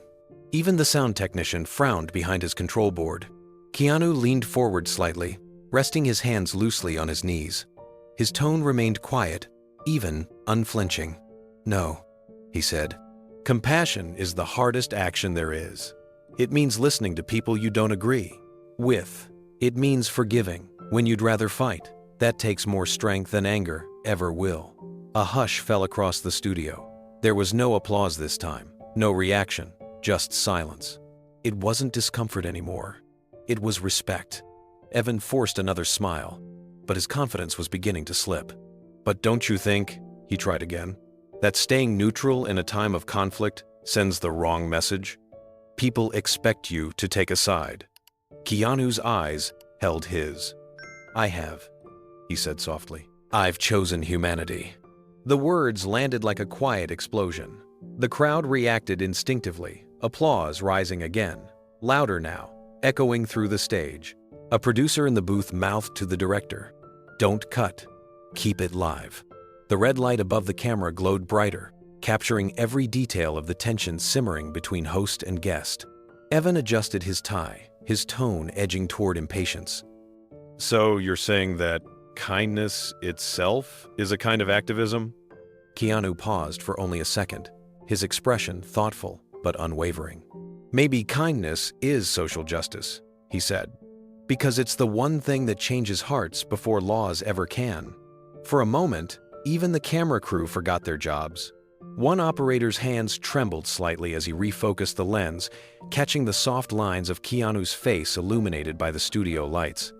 Even the sound technician frowned behind his control board. Keanu leaned forward slightly, resting his hands loosely on his knees. His tone remained quiet, even unflinching. "No," he said. "Compassion is the hardest action there is. It means listening to people you don't agree with. It means forgiving when you'd rather fight. That takes more strength than anger ever will." A hush fell across the studio. There was no applause this time, no reaction, just silence. It wasn't discomfort anymore. It was respect. Evan forced another smile, but his confidence was beginning to slip. "But don't you think," he tried again, "that staying neutral in a time of conflict sends the wrong message? People expect you to take a side." Keanu's eyes held his. "I have," he said softly. "I've chosen humanity." The words landed like a quiet explosion. The crowd reacted instinctively, applause rising again, louder now, echoing through the stage. A producer in the booth mouthed to the director, "Don't cut. Keep it live." The red light above the camera glowed brighter, capturing every detail of the tension simmering between host and guest. Evan adjusted his tie, his tone edging toward impatience. "So you're saying that kindness itself is a kind of activism?" Keanu paused for only a second, his expression thoughtful but unwavering. "Maybe kindness is social justice," he said, "because it's the one thing that changes hearts before laws ever can." For a moment, even the camera crew forgot their jobs. One operator's hands trembled slightly as he refocused the lens, catching the soft lines of Keanu's face illuminated by the studio lights.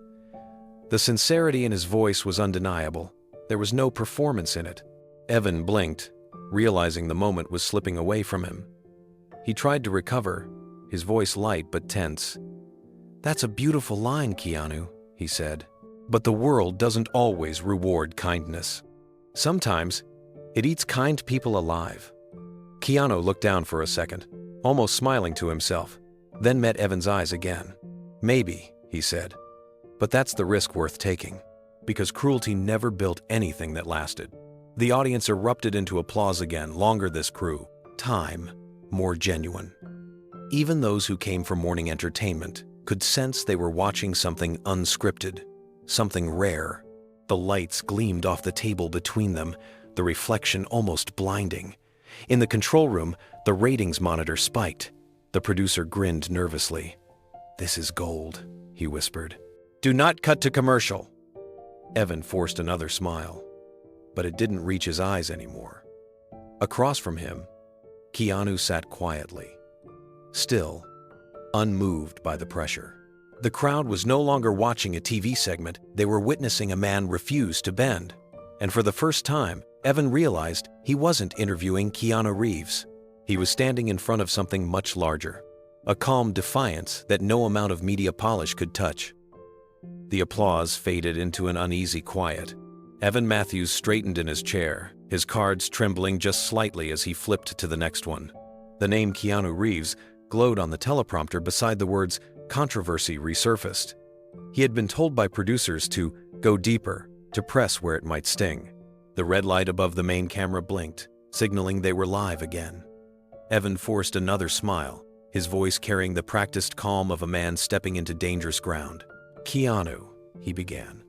The sincerity in his voice was undeniable. There was no performance in it. Evan blinked, realizing the moment was slipping away from him. He tried to recover, his voice light but tense. "That's a beautiful line, Keanu," he said. "But the world doesn't always reward kindness. Sometimes, it eats kind people alive." Keanu looked down for a second, almost smiling to himself, then met Evan's eyes again. "Maybe," he said. "But that's the risk worth taking, because cruelty never built anything that lasted." The audience erupted into applause again, longer this crew, time, more genuine. Even those who came for morning entertainment could sense they were watching something unscripted, something rare. The lights gleamed off the table between them, the reflection almost blinding. In the control room, the ratings monitor spiked. The producer grinned nervously. "This is gold," he whispered. "Do not cut to commercial." Evan forced another smile, but it didn't reach his eyes anymore. Across from him, Keanu sat quietly, still, unmoved by the pressure. The crowd was no longer watching a TV segment, they were witnessing a man refuse to bend. And for the first time, Evan realized he wasn't interviewing Keanu Reeves. He was standing in front of something much larger, a calm defiance that no amount of media polish could touch. The applause faded into an uneasy quiet. Evan Matthews straightened in his chair, his cards trembling just slightly as he flipped to the next one. The name Keanu Reeves glowed on the teleprompter beside the words "controversy" resurfaced. He had been told by producers to go deeper, to press where it might sting. The red light above the main camera blinked, signaling they were live again. Evan forced another smile, his voice carrying the practiced calm of a man stepping into dangerous ground. "Keanu," he began,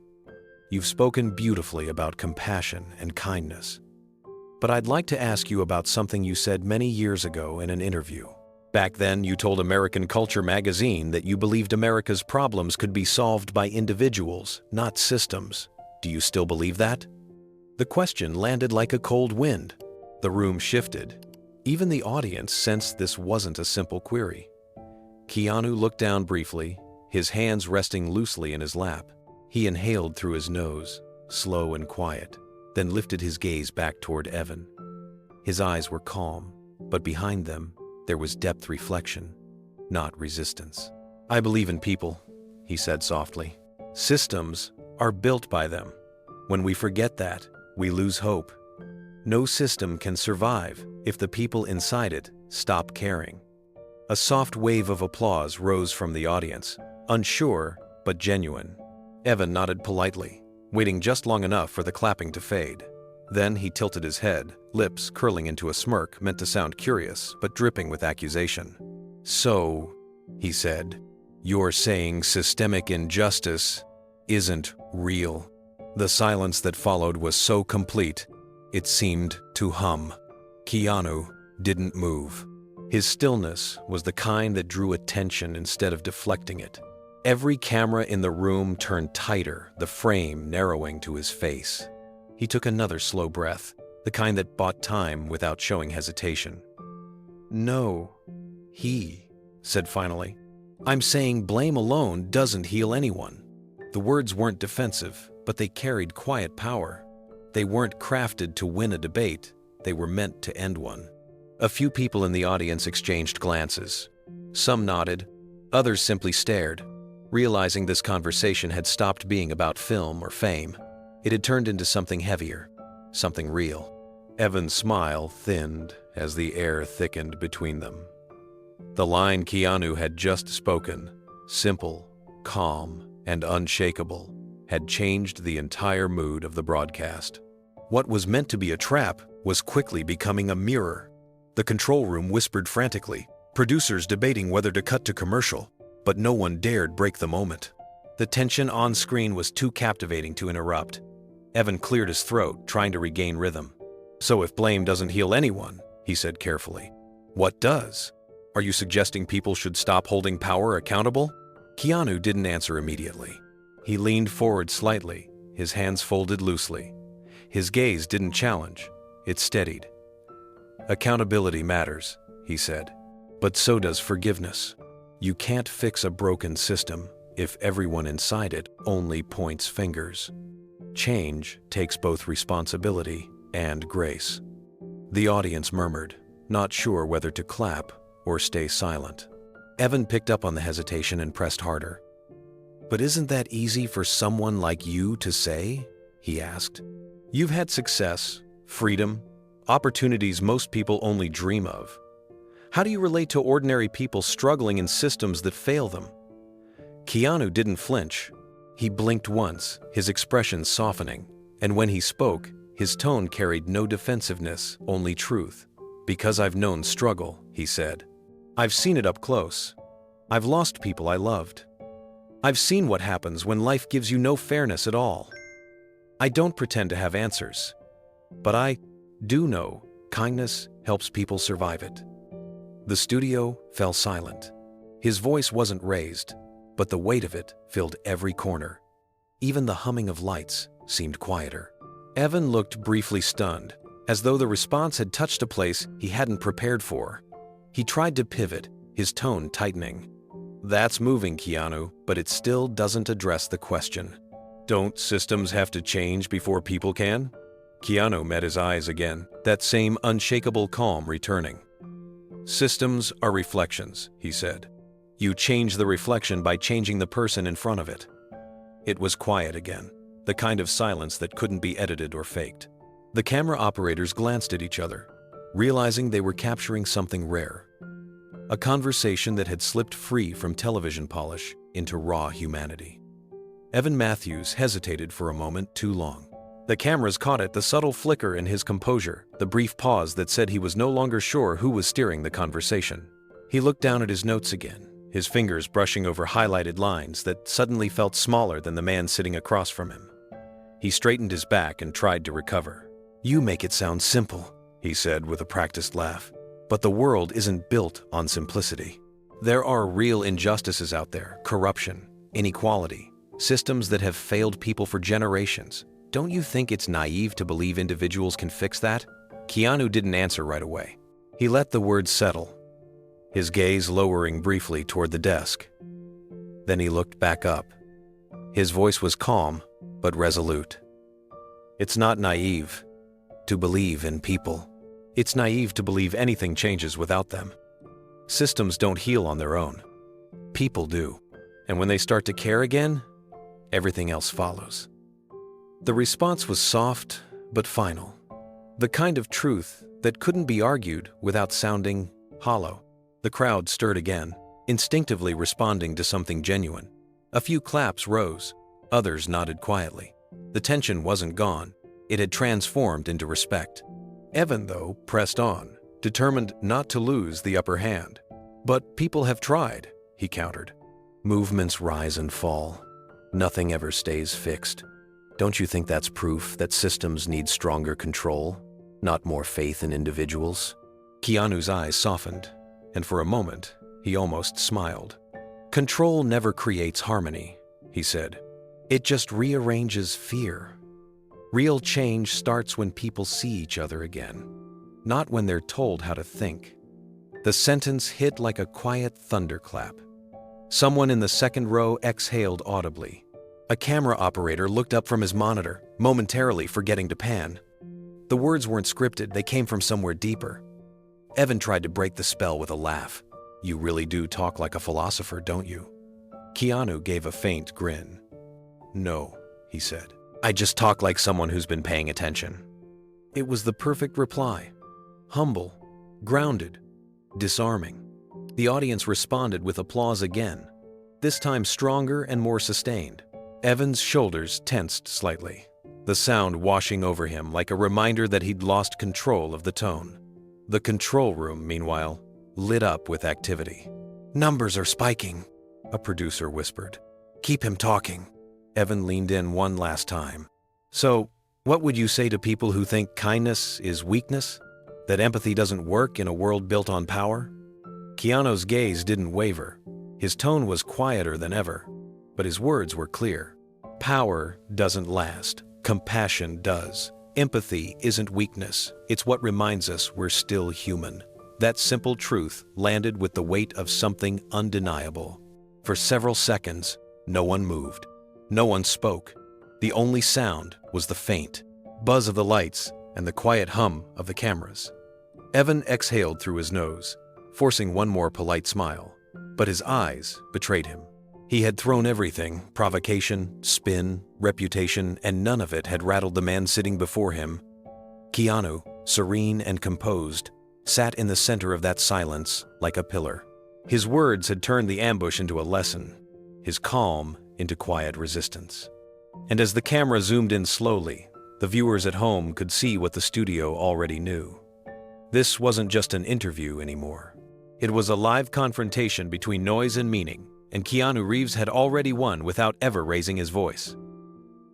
"you've spoken beautifully about compassion and kindness. But I'd like to ask you about something you said many years ago in an interview. Back then, you told American Culture magazine that you believed America's problems could be solved by individuals, not systems. Do you still believe that?" The question landed like a cold wind. The room shifted. Even the audience sensed this wasn't a simple query. Keanu looked down briefly, his hands resting loosely in his lap. He inhaled through his nose, slow and quiet, then lifted his gaze back toward Evan. His eyes were calm, but behind them, there was depth reflection, not resistance. "I believe in people," he said softly. "Systems are built by them. When we forget that, we lose hope. No system can survive if the people inside it stop caring." A soft wave of applause rose from the audience, unsure but genuine. Evan nodded politely, waiting just long enough for the clapping to fade. Then he tilted his head, lips curling into a smirk meant to sound curious but dripping with accusation. "So," he said, "you're saying systemic injustice isn't real. The silence that followed was so complete, it seemed to hum. Keanu didn't move. His stillness was the kind that drew attention instead of deflecting it. Every camera in the room turned tighter, the frame narrowing to his face. He took another slow breath, the kind that bought time without showing hesitation. "No," he said finally. "I'm saying blame alone doesn't heal anyone." The words weren't defensive, but they carried quiet power. They weren't crafted to win a debate, they were meant to end one. A few people in the audience exchanged glances. Some nodded, others simply stared, realizing this conversation had stopped being about film or fame. It had turned into something heavier, something real. Evan's smile thinned as the air thickened between them. The line Keanu had just spoken, simple, calm, and unshakable, had changed the entire mood of the broadcast. What was meant to be a trap was quickly becoming a mirror. The control room whispered frantically, producers debating whether to cut to commercial, but no one dared break the moment. The tension on screen was too captivating to interrupt. Evan cleared his throat, trying to regain rhythm. "So if blame doesn't heal anyone," he said carefully, "what does? Are you suggesting people should stop holding power accountable?" Keanu didn't answer immediately. He leaned forward slightly, his hands folded loosely. His gaze didn't challenge, it steadied. "Accountability matters," he said, "but so does forgiveness. You can't fix a broken system if everyone inside it only points fingers. Change takes both responsibility and grace." The audience murmured, not sure whether to clap or stay silent. Evan picked up on the hesitation and pressed harder. "But isn't that easy for someone like you to say?" he asked. "You've had success, freedom, opportunities most people only dream of. How do you relate to ordinary people struggling in systems that fail them?" Keanu didn't flinch. He blinked once, his expression softening, and when he spoke, his tone carried no defensiveness, only truth. "Because I've known struggle," he said. "I've seen it up close. I've lost people I loved. I've seen what happens when life gives you no fairness at all. I don't pretend to have answers, but I do know kindness helps people survive it." The studio fell silent. His voice wasn't raised, but the weight of it filled every corner. Even the humming of lights seemed quieter. Evan looked briefly stunned, as though the response had touched a place he hadn't prepared for. He tried to pivot, his tone tightening. "That's moving, Keanu, but it still doesn't address the question. Don't systems have to change before people can?" Keanu met his eyes again, that same unshakable calm returning. "Systems are reflections," he said. "You change the reflection by changing the person in front of it." It was quiet again, the kind of silence that couldn't be edited or faked. The camera operators glanced at each other, realizing they were capturing something rare. A conversation that had slipped free from television polish into raw humanity. Evan Matthews hesitated for a moment too long. The cameras caught it, the subtle flicker in his composure, the brief pause that said he was no longer sure who was steering the conversation. He looked down at his notes again, his fingers brushing over highlighted lines that suddenly felt smaller than the man sitting across from him. He straightened his back and tried to recover. "You make it sound simple," he said with a practiced laugh. "But the world isn't built on simplicity. There are real injustices out there, corruption, inequality, systems that have failed people for generations. Don't you think it's naive to believe individuals can fix that?" Keanu didn't answer right away. He let the words settle, his gaze lowering briefly toward the desk. Then he looked back up. His voice was calm, but resolute. "It's not naive to believe in people. It's naive to believe anything changes without them. Systems don't heal on their own. People do. And when they start to care again, everything else follows." The response was soft but final. The kind of truth that couldn't be argued without sounding hollow. The crowd stirred again, instinctively responding to something genuine. A few claps rose, others nodded quietly. The tension wasn't gone, it had transformed into respect. Evan, though, pressed on, determined not to lose the upper hand. "But people have tried," he countered. "Movements rise and fall. Nothing ever stays fixed. Don't you think that's proof that systems need stronger control, not more faith in individuals? Keanu's eyes softened, and for a moment, he almost smiled. Control never creates harmony, he said. It just rearranges fear. Real change starts when people see each other again, not when they're told how to think. The sentence hit like a quiet thunderclap. Someone in the second row exhaled audibly. A camera operator looked up from his monitor, momentarily forgetting to pan. The words weren't scripted, they came from somewhere deeper. Evan tried to break the spell with a laugh. You really do talk like a philosopher, don't you? Keanu gave a faint grin. No, he said. I just talk like someone who's been paying attention. It was the perfect reply. Humble, grounded, disarming. The audience responded with applause again, this time stronger and more sustained. Evan's shoulders tensed slightly, the sound washing over him like a reminder that he'd lost control of the tone. The control room, meanwhile, lit up with activity. Numbers are spiking, a producer whispered. Keep him talking. Evan leaned in one last time. So, what would you say to people who think kindness is weakness? That empathy doesn't work in a world built on power? Keanu's gaze didn't waver. His tone was quieter than ever, but his words were clear. Power doesn't last. Compassion does. Empathy isn't weakness. It's what reminds us we're still human. That simple truth landed with the weight of something undeniable. For several seconds, no one moved. No one spoke. The only sound was the faint buzz of the lights and the quiet hum of the cameras. Evan exhaled through his nose, forcing one more polite smile, but his eyes betrayed him. He had thrown everything, provocation, spin, reputation, and none of it had rattled the man sitting before him. Keanu, serene and composed, sat in the center of that silence like a pillar. His words had turned the ambush into a lesson, his calm into quiet resistance. And as the camera zoomed in slowly, the viewers at home could see what the studio already knew. This wasn't just an interview anymore. It was a live confrontation between noise and meaning, and Keanu Reeves had already won without ever raising his voice.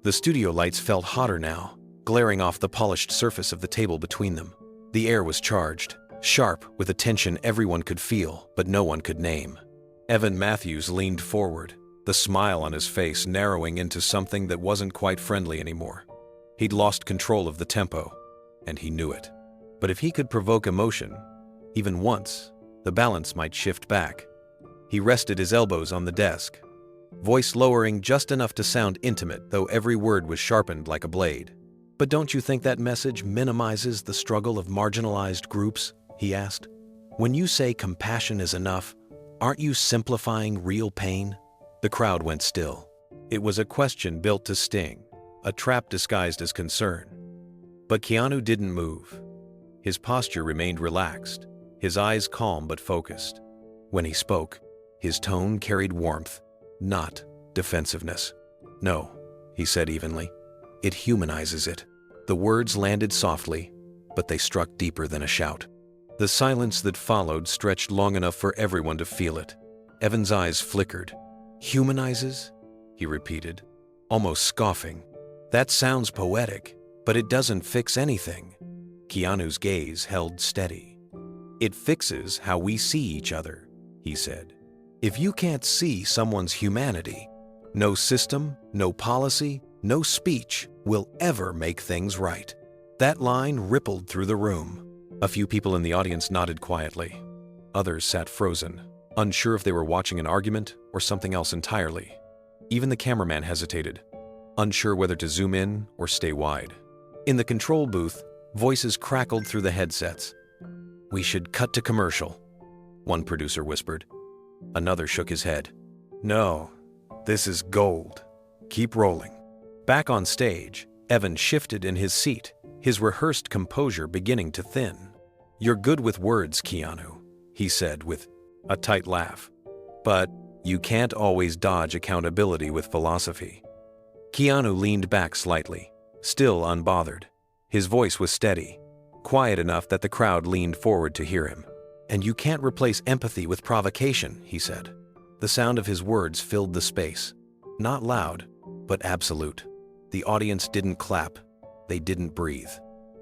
The studio lights felt hotter now, glaring off the polished surface of the table between them. The air was charged, sharp with a tension everyone could feel, but no one could name. Evan Matthews leaned forward, the smile on his face narrowing into something that wasn't quite friendly anymore. He'd lost control of the tempo, and he knew it. But if he could provoke emotion, even once, the balance might shift back. He rested his elbows on the desk, voice lowering just enough to sound intimate, though every word was sharpened like a blade. But don't you think that message minimizes the struggle of marginalized groups? He asked. When you say compassion is enough, aren't you simplifying real pain? The crowd went still. It was a question built to sting, a trap disguised as concern. But Keanu didn't move. His posture remained relaxed, his eyes calm but focused. When he spoke, his tone carried warmth, not defensiveness. No, he said evenly. It humanizes it. The words landed softly, but they struck deeper than a shout. The silence that followed stretched long enough for everyone to feel it. Evan's eyes flickered. Humanizes? He repeated, almost scoffing. That sounds poetic, but it doesn't fix anything. Keanu's gaze held steady. It fixes how we see each other, he said. If you can't see someone's humanity, no system, no policy, no speech will ever make things right. That line rippled through the room. A few people in the audience nodded quietly. Others sat frozen, unsure if they were watching an argument or something else entirely. Even the cameraman hesitated, unsure whether to zoom in or stay wide. In the control booth, voices crackled through the headsets. We should cut to commercial, one producer whispered. Another shook his head. No, this is gold. Keep rolling. Back on stage, Evan shifted in his seat, his rehearsed composure beginning to thin. You're good with words, Keanu, he said with a tight laugh. But you can't always dodge accountability with philosophy. Keanu leaned back slightly, still unbothered. His voice was steady, quiet enough that the crowd leaned forward to hear him. And you can't replace empathy with provocation, he said. The sound of his words filled the space. Not loud, but absolute. The audience didn't clap. They didn't breathe.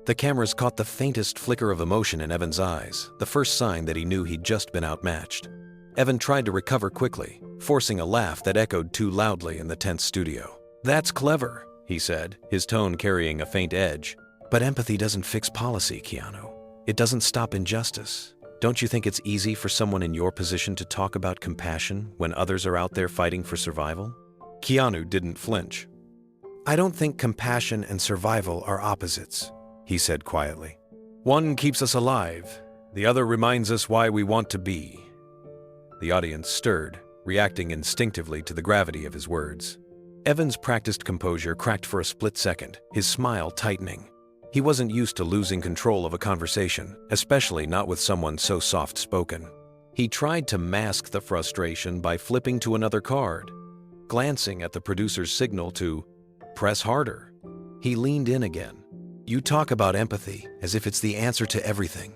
The cameras caught the faintest flicker of emotion in Evan's eyes, the first sign that he knew he'd just been outmatched. Evan tried to recover quickly, forcing a laugh that echoed too loudly in the tense studio. "That's clever," he said, his tone carrying a faint edge. "But empathy doesn't fix policy, Keanu. It doesn't stop injustice. Don't you think it's easy for someone in your position to talk about compassion when others are out there fighting for survival?" Keanu didn't flinch. "I don't think compassion and survival are opposites," he said quietly. "One keeps us alive. The other reminds us why we want to be." The audience stirred, reacting instinctively to the gravity of his words. Evan's practiced composure cracked for a split second, his smile tightening. He wasn't used to losing control of a conversation, especially not with someone so soft-spoken. He tried to mask the frustration by flipping to another card, glancing at the producer's signal to press harder. He leaned in again. "You talk about empathy as if it's the answer to everything.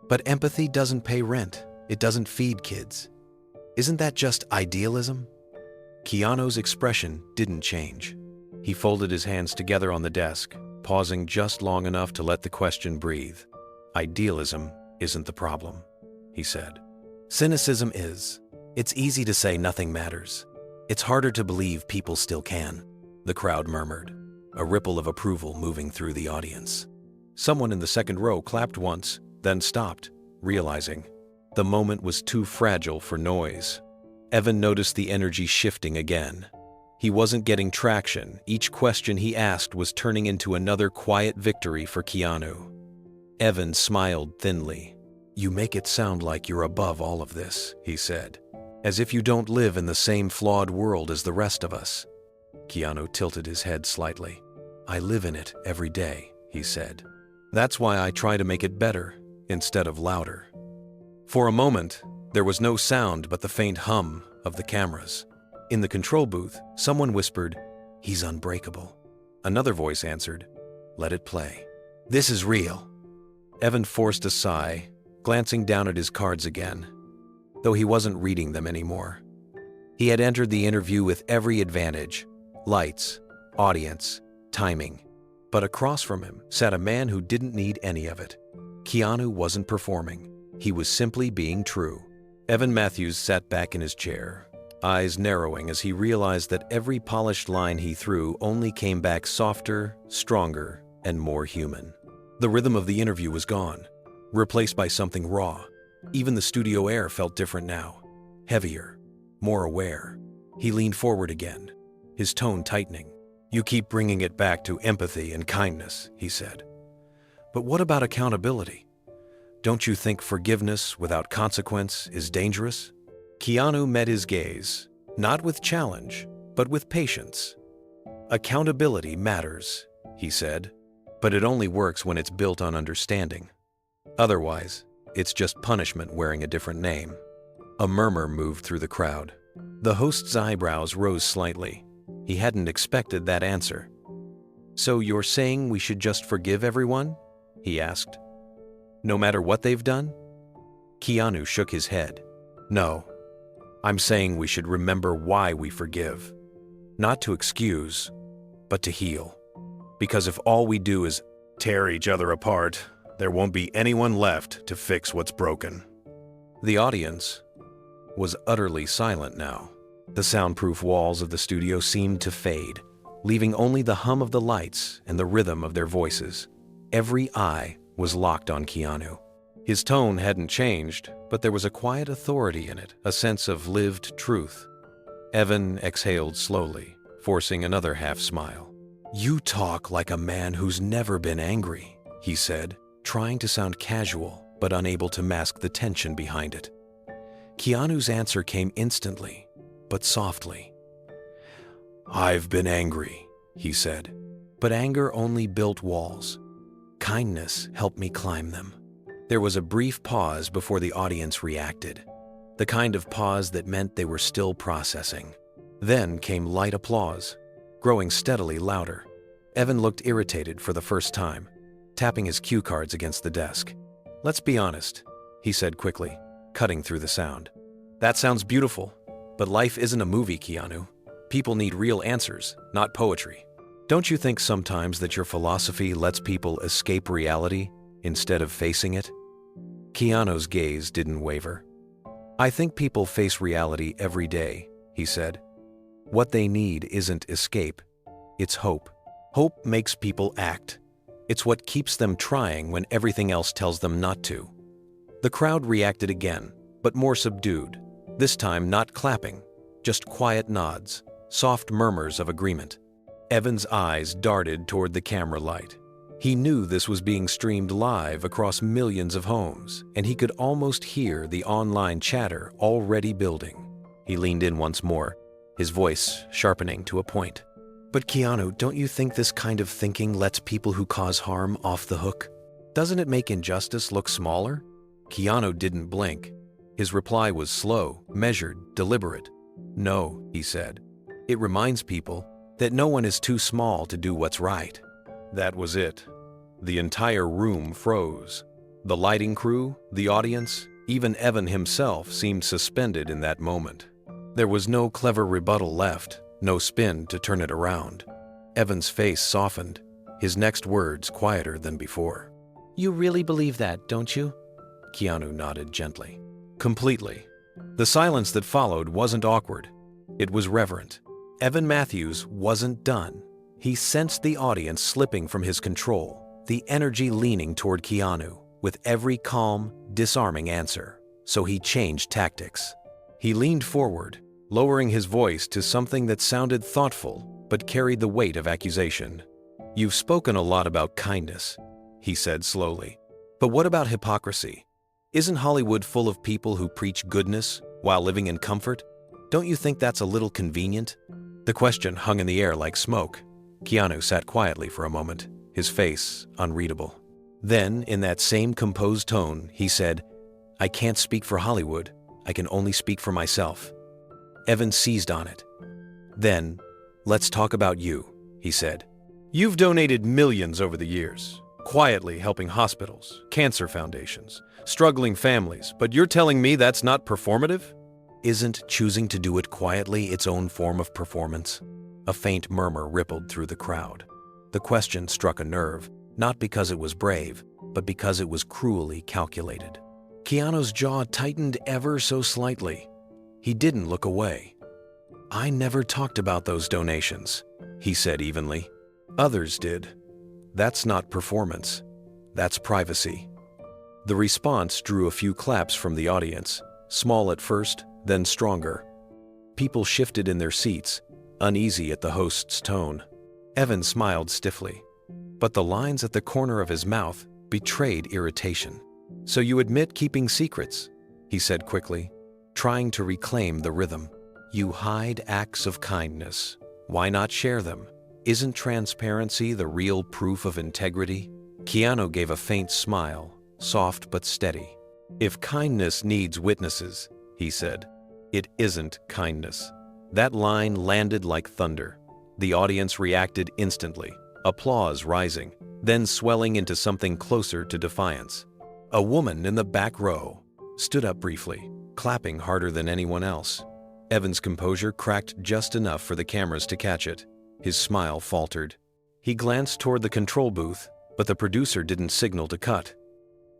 But empathy doesn't pay rent. It doesn't feed kids. Isn't that just idealism?" Keanu's expression didn't change. He folded his hands together on the desk, pausing just long enough to let the question breathe. "Idealism isn't the problem," he said. "Cynicism is. It's easy to say nothing matters. It's harder to believe people still can," the crowd murmured, a ripple of approval moving through the audience. Someone in the second row clapped once, then stopped, realizing the moment was too fragile for noise. Evan noticed the energy shifting again. He wasn't getting traction. Each question he asked was turning into another quiet victory for Keanu. Evan smiled thinly. "You make it sound like you're above all of this," he said, "as if you don't live in the same flawed world as the rest of us." Keanu tilted his head slightly. "I live in it every day," he said. "That's why I try to make it better instead of louder." For a moment, there was no sound but the faint hum of the cameras. In the control booth, someone whispered, "He's unbreakable." Another voice answered, "Let it play. This is real." Evan forced a sigh, glancing down at his cards again, though he wasn't reading them anymore. He had entered the interview with every advantage: lights, audience, timing. But across from him sat a man who didn't need any of it. Keanu wasn't performing. He was simply being true. Evan Matthews sat back in his chair, eyes narrowing as he realized that every polished line he threw only came back softer, stronger, and more human. The rhythm of the interview was gone, replaced by something raw. Even the studio air felt different now, heavier, more aware. He leaned forward again, his tone tightening. "You keep bringing it back to empathy and kindness," he said. "But what about accountability? Don't you think forgiveness without consequence is dangerous?" Keanu met his gaze, not with challenge, but with patience. "Accountability matters," he said, "but it only works when it's built on understanding. Otherwise, it's just punishment wearing a different name." A murmur moved through the crowd. The host's eyebrows rose slightly. He hadn't expected that answer. "So you're saying we should just forgive everyone?" he asked. "No matter what they've done?" Keanu shook his head. "No. I'm saying we should remember why we forgive. Not to excuse, but to heal. Because if all we do is tear each other apart, there won't be anyone left to fix what's broken." The audience was utterly silent now. The soundproof walls of the studio seemed to fade, leaving only the hum of the lights and the rhythm of their voices. Every eye was locked on Keanu. His tone hadn't changed, but there was a quiet authority in it, a sense of lived truth. Evan exhaled slowly, forcing another half-smile. "You talk like a man who's never been angry," he said, trying to sound casual, but unable to mask the tension behind it. Keanu's answer came instantly, but softly. "I've been angry," he said, "but anger only built walls. Kindness helped me climb them." There was a brief pause before the audience reacted, the kind of pause that meant they were still processing. Then came light applause, growing steadily louder. Evan looked irritated for the first time, tapping his cue cards against the desk. "Let's be honest," he said quickly, cutting through the sound. "That sounds beautiful, but life isn't a movie, Keanu. People need real answers, not poetry. Don't you think sometimes that your philosophy lets people escape reality instead of facing it? Keanu's gaze didn't waver. I think people face reality every day, he said. What they need isn't escape, it's hope. Hope makes people act. It's what keeps them trying when everything else tells them not to. The crowd reacted again, but more subdued. This time not clapping, just quiet nods, soft murmurs of agreement. Evan's eyes darted toward the camera light. He knew this was being streamed live across millions of homes, and he could almost hear the online chatter already building. He leaned in once more, his voice sharpening to a point. But Keanu, don't you think this kind of thinking lets people who cause harm off the hook? Doesn't it make injustice look smaller? Keanu didn't blink. His reply was slow, measured, deliberate. No, he said. It reminds people that no one is too small to do what's right. That was it. The entire room froze. The lighting crew, the audience, even Evan himself seemed suspended in that moment. There was no clever rebuttal left, no spin to turn it around. Evan's face softened, his next words quieter than before. You really believe that, don't you? Keanu nodded gently. Completely. The silence that followed wasn't awkward. It was reverent. Evan Matthews wasn't done. He sensed the audience slipping from his control, the energy leaning toward Keanu with every calm, disarming answer. So he changed tactics. He leaned forward, lowering his voice to something that sounded thoughtful but carried the weight of accusation. You've spoken a lot about kindness, he said slowly. But what about hypocrisy? Isn't Hollywood full of people who preach goodness while living in comfort? Don't you think that's a little convenient? The question hung in the air like smoke. Keanu sat quietly for a moment, his face unreadable. Then, in that same composed tone, he said, I can't speak for Hollywood. I can only speak for myself. Evan seized on it. Then, let's talk about you, he said. You've donated millions over the years, quietly helping hospitals, cancer foundations, struggling families, but you're telling me that's not performative? Isn't choosing to do it quietly its own form of performance? A faint murmur rippled through the crowd. The question struck a nerve, not because it was brave, but because it was cruelly calculated. Keanu's jaw tightened ever so slightly. He didn't look away. I never talked about those donations, he said evenly. Others did. That's not performance. That's privacy. The response drew a few claps from the audience, small at first, then stronger. People shifted in their seats, uneasy at the host's tone. Evan smiled stiffly, but the lines at the corner of his mouth betrayed irritation. So you admit keeping secrets, he said quickly, trying to reclaim the rhythm. You hide acts of kindness. Why not share them? Isn't transparency the real proof of integrity? Keanu gave a faint smile, soft but steady. If kindness needs witnesses, he said, it isn't kindness. That line landed like thunder. The audience reacted instantly, applause rising, then swelling into something closer to defiance. A woman in the back row stood up briefly, clapping harder than anyone else. Evan's composure cracked just enough for the cameras to catch it. His smile faltered. He glanced toward the control booth, but the producer didn't signal to cut.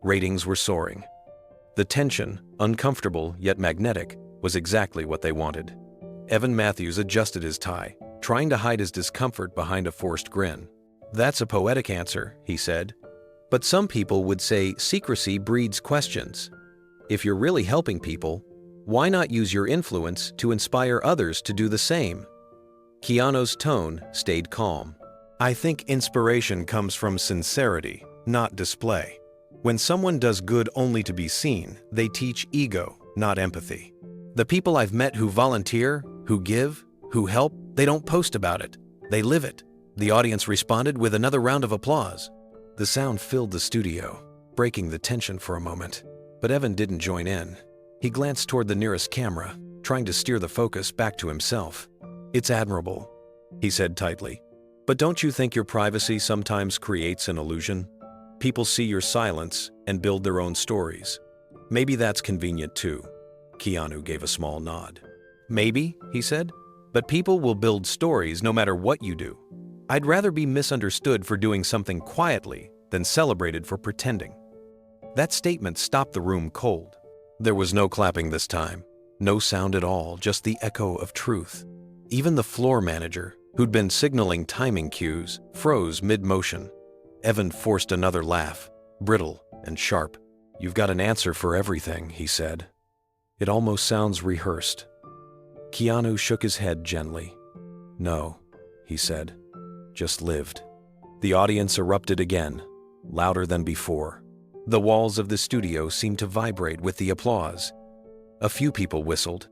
Ratings were soaring. The tension, uncomfortable yet magnetic, was exactly what they wanted. Evan Matthews adjusted his tie, trying to hide his discomfort behind a forced grin. That's a poetic answer, he said. But some people would say secrecy breeds questions. If you're really helping people, why not use your influence to inspire others to do the same? Keanu's tone stayed calm. I think inspiration comes from sincerity, not display. When someone does good only to be seen, they teach ego, not empathy. The people I've met who volunteer, who give, who help, they don't post about it. They live it. The audience responded with another round of applause. The sound filled the studio, breaking the tension for a moment. But Evan didn't join in. He glanced toward the nearest camera, trying to steer the focus back to himself. It's admirable, he said tightly. But don't you think your privacy sometimes creates an illusion? People see your silence and build their own stories. Maybe that's convenient too. Keanu gave a small nod. Maybe, he said, But people will build stories no matter what you do. I'd rather be misunderstood for doing something quietly than celebrated for pretending." That statement stopped the room cold. There was no clapping this time. No sound at all, just the echo of truth. Even the floor manager, who'd been signaling timing cues, froze mid-motion. Evan forced another laugh, brittle and sharp. "You've got an answer for everything," he said. "It almost sounds rehearsed." Keanu shook his head gently. "No," he said, "just lived." The audience erupted again, louder than before. The walls of the studio seemed to vibrate with the applause. A few people whistled.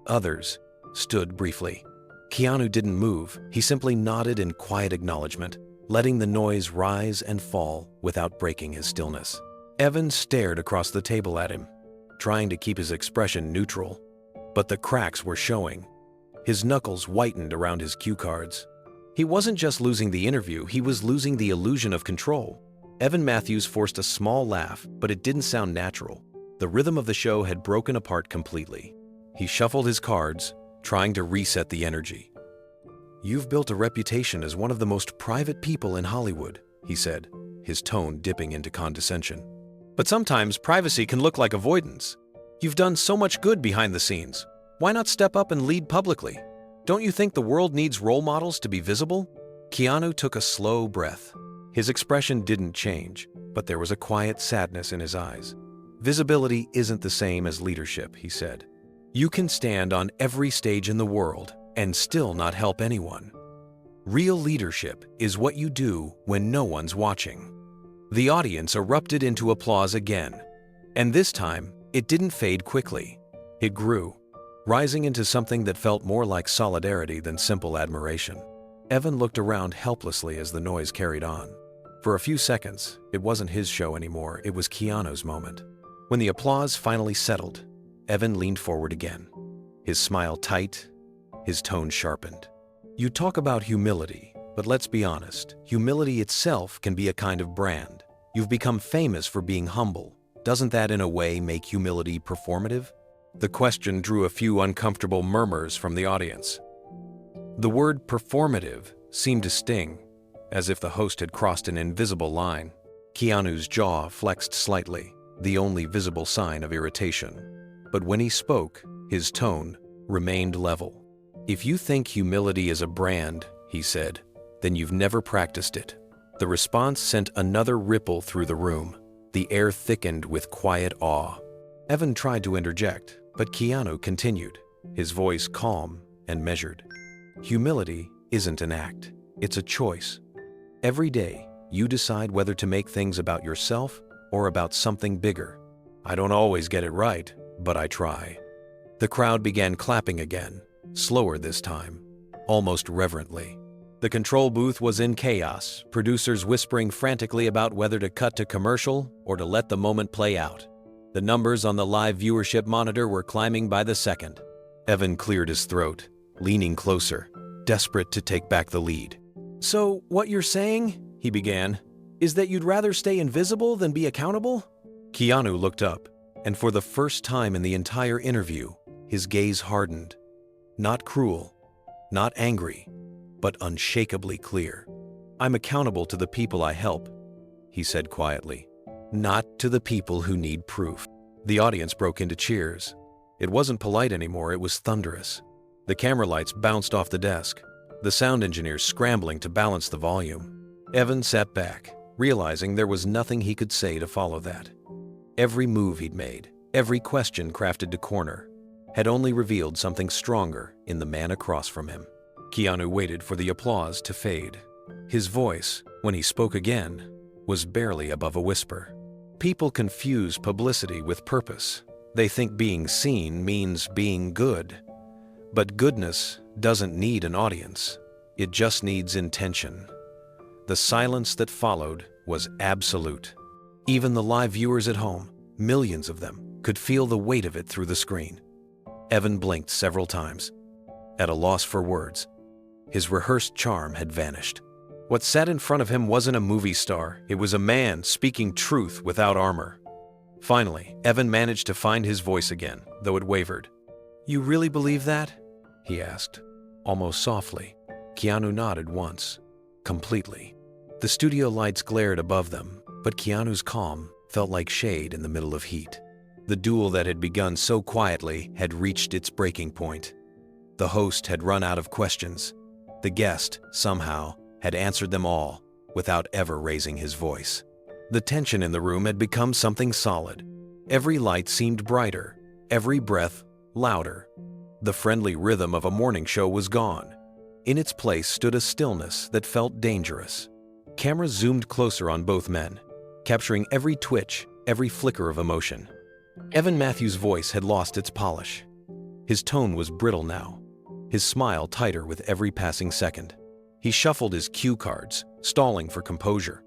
Others stood briefly. Keanu didn't move. He simply nodded in quiet acknowledgement, letting the noise rise and fall without breaking his stillness. Evan stared across the table at him, trying to keep his expression neutral. But the cracks were showing. His knuckles whitened around his cue cards. He wasn't just losing the interview, he was losing the illusion of control. Evan Matthews forced a small laugh, but it didn't sound natural. The rhythm of the show had broken apart completely. He shuffled his cards, trying to reset the energy. "You've built a reputation as one of the most private people in Hollywood," he said, his tone dipping into condescension. "But sometimes privacy can look like avoidance. You've done so much good behind the scenes. Why not step up and lead publicly? Don't you think the world needs role models to be visible?" Keanu took a slow breath. His expression didn't change, but there was a quiet sadness in his eyes. "Visibility isn't the same as leadership," he said. "You can stand on every stage in the world and still not help anyone. Real leadership is what you do when no one's watching." The audience erupted into applause again, and this time it didn't fade quickly. It grew, rising into something that felt more like solidarity than simple admiration. Evan looked around helplessly as the noise carried on. For a few seconds, it wasn't his show anymore, it was Keanu's moment. When the applause finally settled, Evan leaned forward again, his smile tight, his tone sharpened. "You talk about humility, but let's be honest, humility itself can be a kind of brand. You've become famous for being humble. Doesn't that in a way make humility performative?" The question drew a few uncomfortable murmurs from the audience. The word performative seemed to sting, as if the host had crossed an invisible line. Keanu's jaw flexed slightly, the only visible sign of irritation. But when he spoke, his tone remained level. "If you think humility is a brand," he said, "then you've never practiced it." The response sent another ripple through the room. The air thickened with quiet awe. Evan tried to interject, but Keanu continued, his voice calm and measured. "Humility isn't an act, it's a choice. Every day, you decide whether to make things about yourself or about something bigger. I don't always get it right, but I try." The crowd began clapping again, slower this time, almost reverently. The control booth was in chaos, producers whispering frantically about whether to cut to commercial or to let the moment play out. The numbers on the live viewership monitor were climbing by the second. Evan cleared his throat, leaning closer, desperate to take back the lead. "So, what you're saying," he began, "is that you'd rather stay invisible than be accountable?" Keanu looked up, and for the first time in the entire interview, his gaze hardened. Not cruel, not angry, but unshakably clear. "I'm accountable to the people I help," he said quietly, "not to the people who need proof." The audience broke into cheers. It wasn't polite anymore, it was thunderous. The camera lights bounced off the desk, the sound engineer scrambling to balance the volume. Evan sat back, realizing there was nothing he could say to follow that. Every move he'd made, every question crafted to corner, had only revealed something stronger in the man across from him. Keanu waited for the applause to fade. His voice, when he spoke again, was barely above a whisper. People confuse publicity with purpose. They think being seen means being good. But goodness doesn't need an audience. It just needs intention. The silence that followed was absolute. Even the live viewers at home, millions of them, could feel the weight of it through the screen. Evan blinked several times, at a loss for words. His rehearsed charm had vanished. What sat in front of him wasn't a movie star, it was a man speaking truth without armor. Finally, Evan managed to find his voice again, though it wavered. "You really believe that?" he asked. almost softly. Keanu nodded once, completely. The studio lights glared above them, but Keanu's calm felt like shade in the middle of heat. The duel that had begun so quietly had reached its breaking point. The host had run out of questions. The guest, somehow, had answered them all without ever raising his voice. The tension in the room had become something solid. Every light seemed brighter, every breath louder. The friendly rhythm of a morning show was gone. In its place stood a stillness that felt dangerous. Cameras zoomed closer on both men, capturing every twitch, every flicker of emotion. Evan Matthews' voice had lost its polish. His tone was brittle now, his smile tighter with every passing second. He shuffled his cue cards, stalling for composure.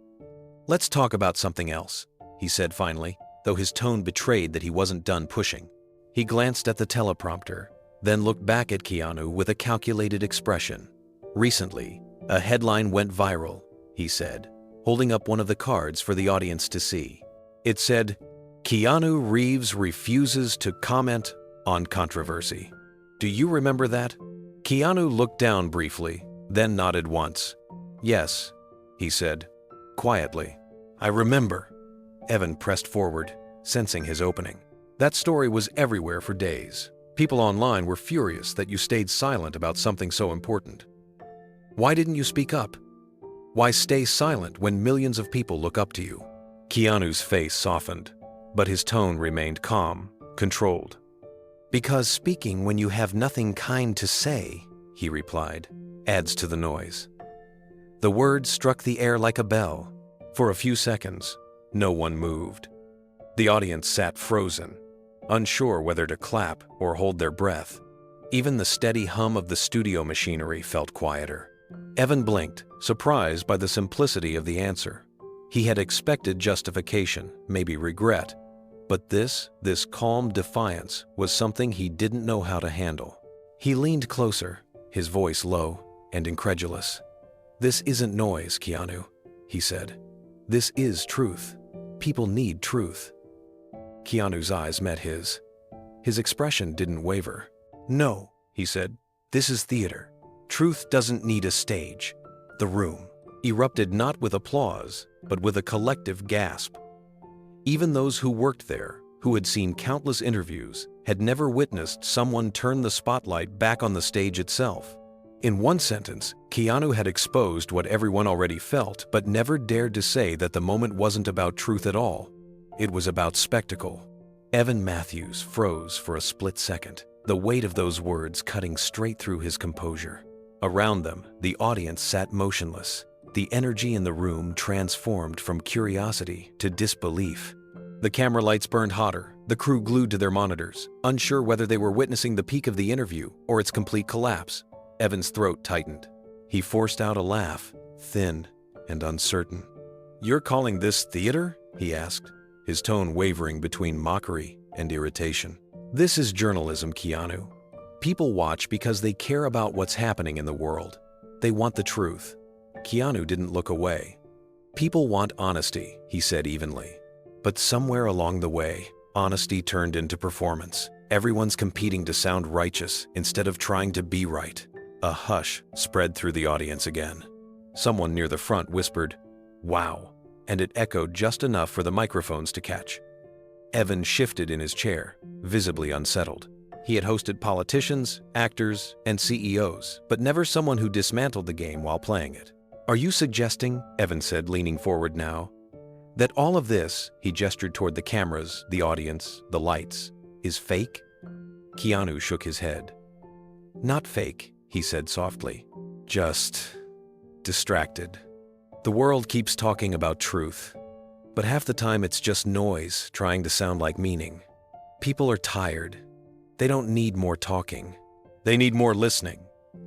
"Let's talk about something else," he said finally, though his tone betrayed that he wasn't done pushing. He glanced at the teleprompter, then looked back at Keanu with a calculated expression. "Recently, a headline went viral," he said, holding up one of the cards for the audience to see. It said, "Keanu Reeves refuses to comment on controversy." Do you remember that? Keanu looked down briefly, then nodded once. "Yes," he said, quietly. "I remember." Evan pressed forward, sensing his opening. That story was everywhere for days. People online were furious that you stayed silent about something so important. Why didn't you speak up? Why stay silent when millions of people look up to you? Keanu's face softened, but his tone remained calm, controlled. "Because speaking when you have nothing kind to say," he replied, "adds to the noise." The words struck the air like a bell. For a few seconds, no one moved. The audience sat frozen, unsure whether to clap or hold their breath. Even the steady hum of the studio machinery felt quieter. Evan blinked, surprised by the simplicity of the answer. He had expected justification, maybe regret, but this calm defiance was something he didn't know how to handle. He leaned closer, his voice low and incredulous. "This isn't noise, Keanu," he said. "This is truth. People need truth." Keanu's eyes met his. His expression didn't waver. "No," he said, "this is theater. Truth doesn't need a stage." The room erupted not with applause, but with a collective gasp. Even those who worked there, who had seen countless interviews, had never witnessed someone turn the spotlight back on the stage itself. In one sentence, Keanu had exposed what everyone already felt, but never dared to say that the moment wasn't about truth at all. It was about spectacle. Evan Matthews froze for a split second, the weight of those words cutting straight through his composure. Around them, the audience sat motionless. The energy in the room transformed from curiosity to disbelief. The camera lights burned hotter, the crew glued to their monitors, unsure whether they were witnessing the peak of the interview or its complete collapse. Evan's throat tightened. He forced out a laugh, thin and uncertain. "You're calling this theater?" he asked, his tone wavering between mockery and irritation. "This is journalism, Keanu. People watch because they care about what's happening in the world. They want the truth." Keanu didn't look away. "People want honesty," he said evenly. But somewhere along the way, honesty turned into performance. Everyone's competing to sound righteous instead of trying to be right. A hush spread through the audience again. Someone near the front whispered, "Wow," and it echoed just enough for the microphones to catch. Evan shifted in his chair, visibly unsettled. He had hosted politicians, actors, and CEOs, but never someone who dismantled the game while playing it. "Are you suggesting," Evan said, leaning forward now, "that all of this," he gestured toward the cameras, the audience, the lights, "is fake?" Keanu shook his head. "Not fake," he said softly. "Just distracted. The world keeps talking about truth, but half the time it's just noise trying to sound like meaning. People are tired. They don't need more talking. They need more listening,"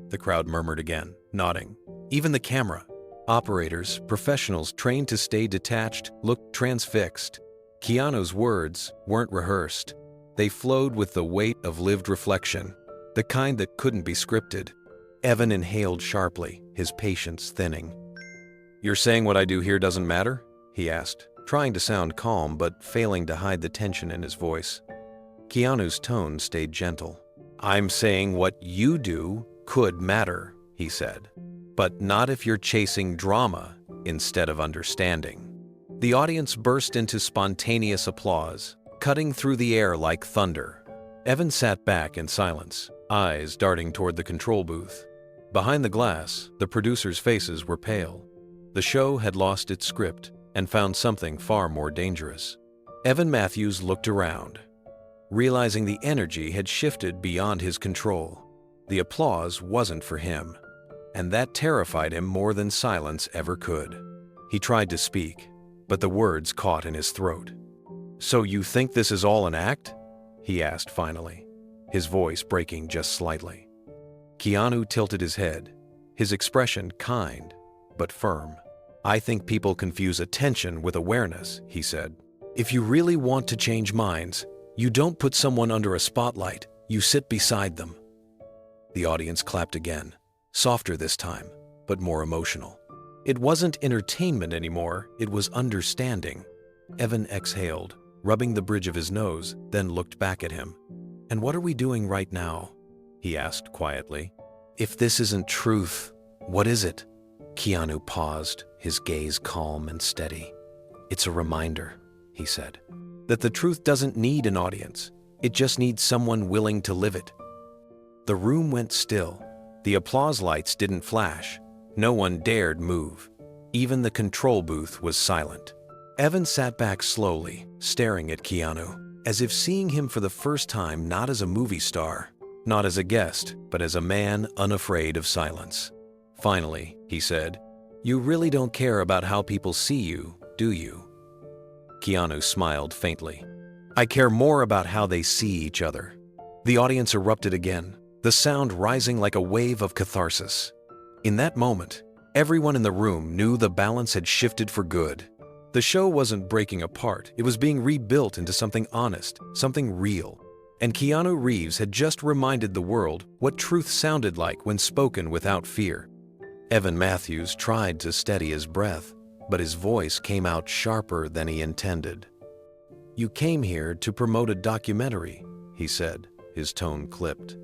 the crowd murmured again, nodding. Even the camera operators, professionals trained to stay detached, looked transfixed. Keanu's words weren't rehearsed. They flowed with the weight of lived reflection, the kind that couldn't be scripted. Evan inhaled sharply, his patience thinning. "You're saying what I do here doesn't matter?" he asked, trying to sound calm but failing to hide the tension in his voice. Keanu's tone stayed gentle. "I'm saying what you do could matter, he said. But not if you're chasing drama instead of understanding. The audience burst into spontaneous applause, cutting through the air like thunder. Evan sat back in silence, eyes darting toward the control booth. Behind the glass, the producers' faces were pale. The show had lost its script and found something far more dangerous. Evan Matthews looked around, realizing the energy had shifted beyond his control. The applause wasn't for him, and that terrified him more than silence ever could. He tried to speak, but the words caught in his throat. "So you think this is all an act?" he asked finally, his voice breaking just slightly. Keanu tilted his head, his expression kind but firm. "I think people confuse attention with awareness," he said. "If you really want to change minds, you don't put someone under a spotlight, you sit beside them." The audience clapped again, softer this time, but more emotional. It wasn't entertainment anymore, it was understanding. Evan exhaled, rubbing the bridge of his nose, then looked back at him. "And what are we doing right now?" he asked quietly. "If this isn't truth, what is it?" Keanu paused, his gaze calm and steady. "It's a reminder," he said, "that the truth doesn't need an audience. It just needs someone willing to live it." The room went still. The applause lights didn't flash. No one dared move. Even the control booth was silent. Evan sat back slowly, staring at Keanu, as if seeing him for the first time not as a movie star, not as a guest, but as a man unafraid of silence. Finally, he said, "You really don't care about how people see you, do you?" Keanu smiled faintly. "I care more about how they see each other." The audience erupted again, the sound rising like a wave of catharsis. In that moment, everyone in the room knew the balance had shifted for good. The show wasn't breaking apart, it was being rebuilt into something honest, something real. And Keanu Reeves had just reminded the world what truth sounded like when spoken without fear. Evan Matthews tried to steady his breath, but his voice came out sharper than he intended. "You came here to promote a documentary," he said, his tone clipped.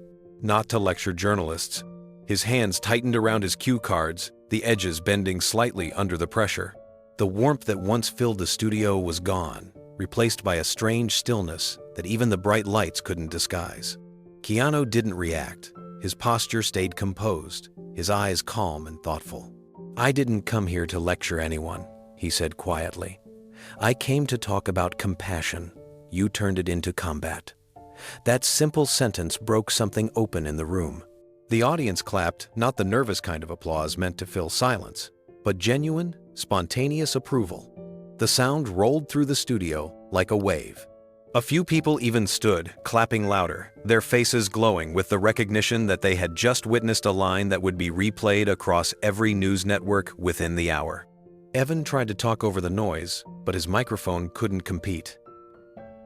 "Not to lecture journalists." His hands tightened around his cue cards, the edges bending slightly under the pressure. The warmth that once filled the studio was gone, replaced by a strange stillness that even the bright lights couldn't disguise. Keanu didn't react. His posture stayed composed, his eyes calm and thoughtful. "I didn't come here to lecture anyone," he said quietly. "I came to talk about compassion. You turned it into combat." That simple sentence broke something open in the room. The audience clapped, not the nervous kind of applause meant to fill silence, but genuine, spontaneous approval. The sound rolled through the studio like a wave. A few people even stood, clapping louder, their faces glowing with the recognition that they had just witnessed a line that would be replayed across every news network within the hour. Evan tried to talk over the noise, but his microphone couldn't compete.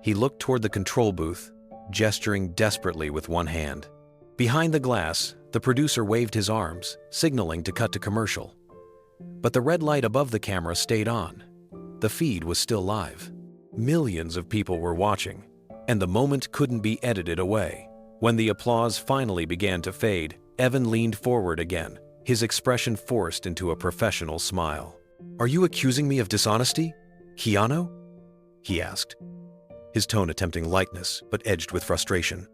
He looked toward the control booth, gesturing desperately with one hand. Behind the glass, the producer waved his arms, signaling to cut to commercial. But the red light above the camera stayed on. The feed was still live. Millions of people were watching, and the moment couldn't be edited away. When the applause finally began to fade, Evan leaned forward again, his expression forced into a professional smile. "Are you accusing me of dishonesty, Keanu?" he asked, his tone attempting lightness but edged with frustration.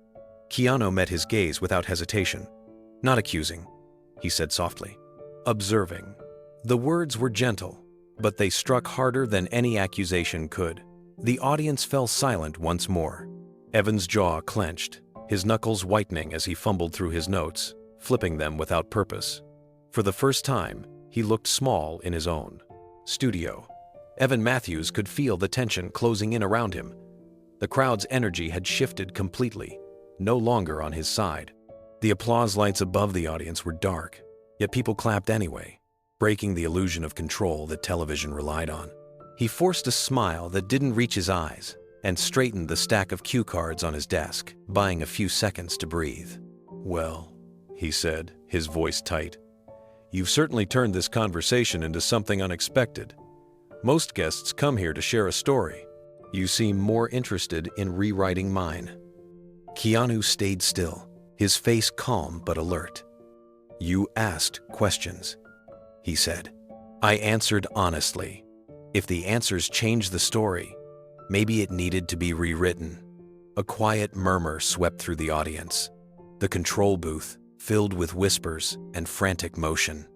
Keanu met his gaze without hesitation. "Not accusing," he said softly. "Observing." The words were gentle, but they struck harder than any accusation could. The audience fell silent once more. Evan's jaw clenched, his knuckles whitening as he fumbled through his notes, flipping them without purpose. For the first time, he looked small in his own studio. Evan Matthews could feel the tension closing in around him. The crowd's energy had shifted completely, no longer on his side. The applause lights above the audience were dark, yet people clapped anyway, breaking the illusion of control that television relied on. He forced a smile that didn't reach his eyes and straightened the stack of cue cards on his desk, buying a few seconds to breathe. "Well," he said, his voice tight, "you've certainly turned this conversation into something unexpected. Most guests come here to share a story. You seem more interested in rewriting mine." Keanu stayed still, his face calm but alert. "You asked questions," he said. "I answered honestly. If the answers changed the story, maybe it needed to be rewritten." A quiet murmur swept through the audience. The control booth filled with whispers and frantic motion.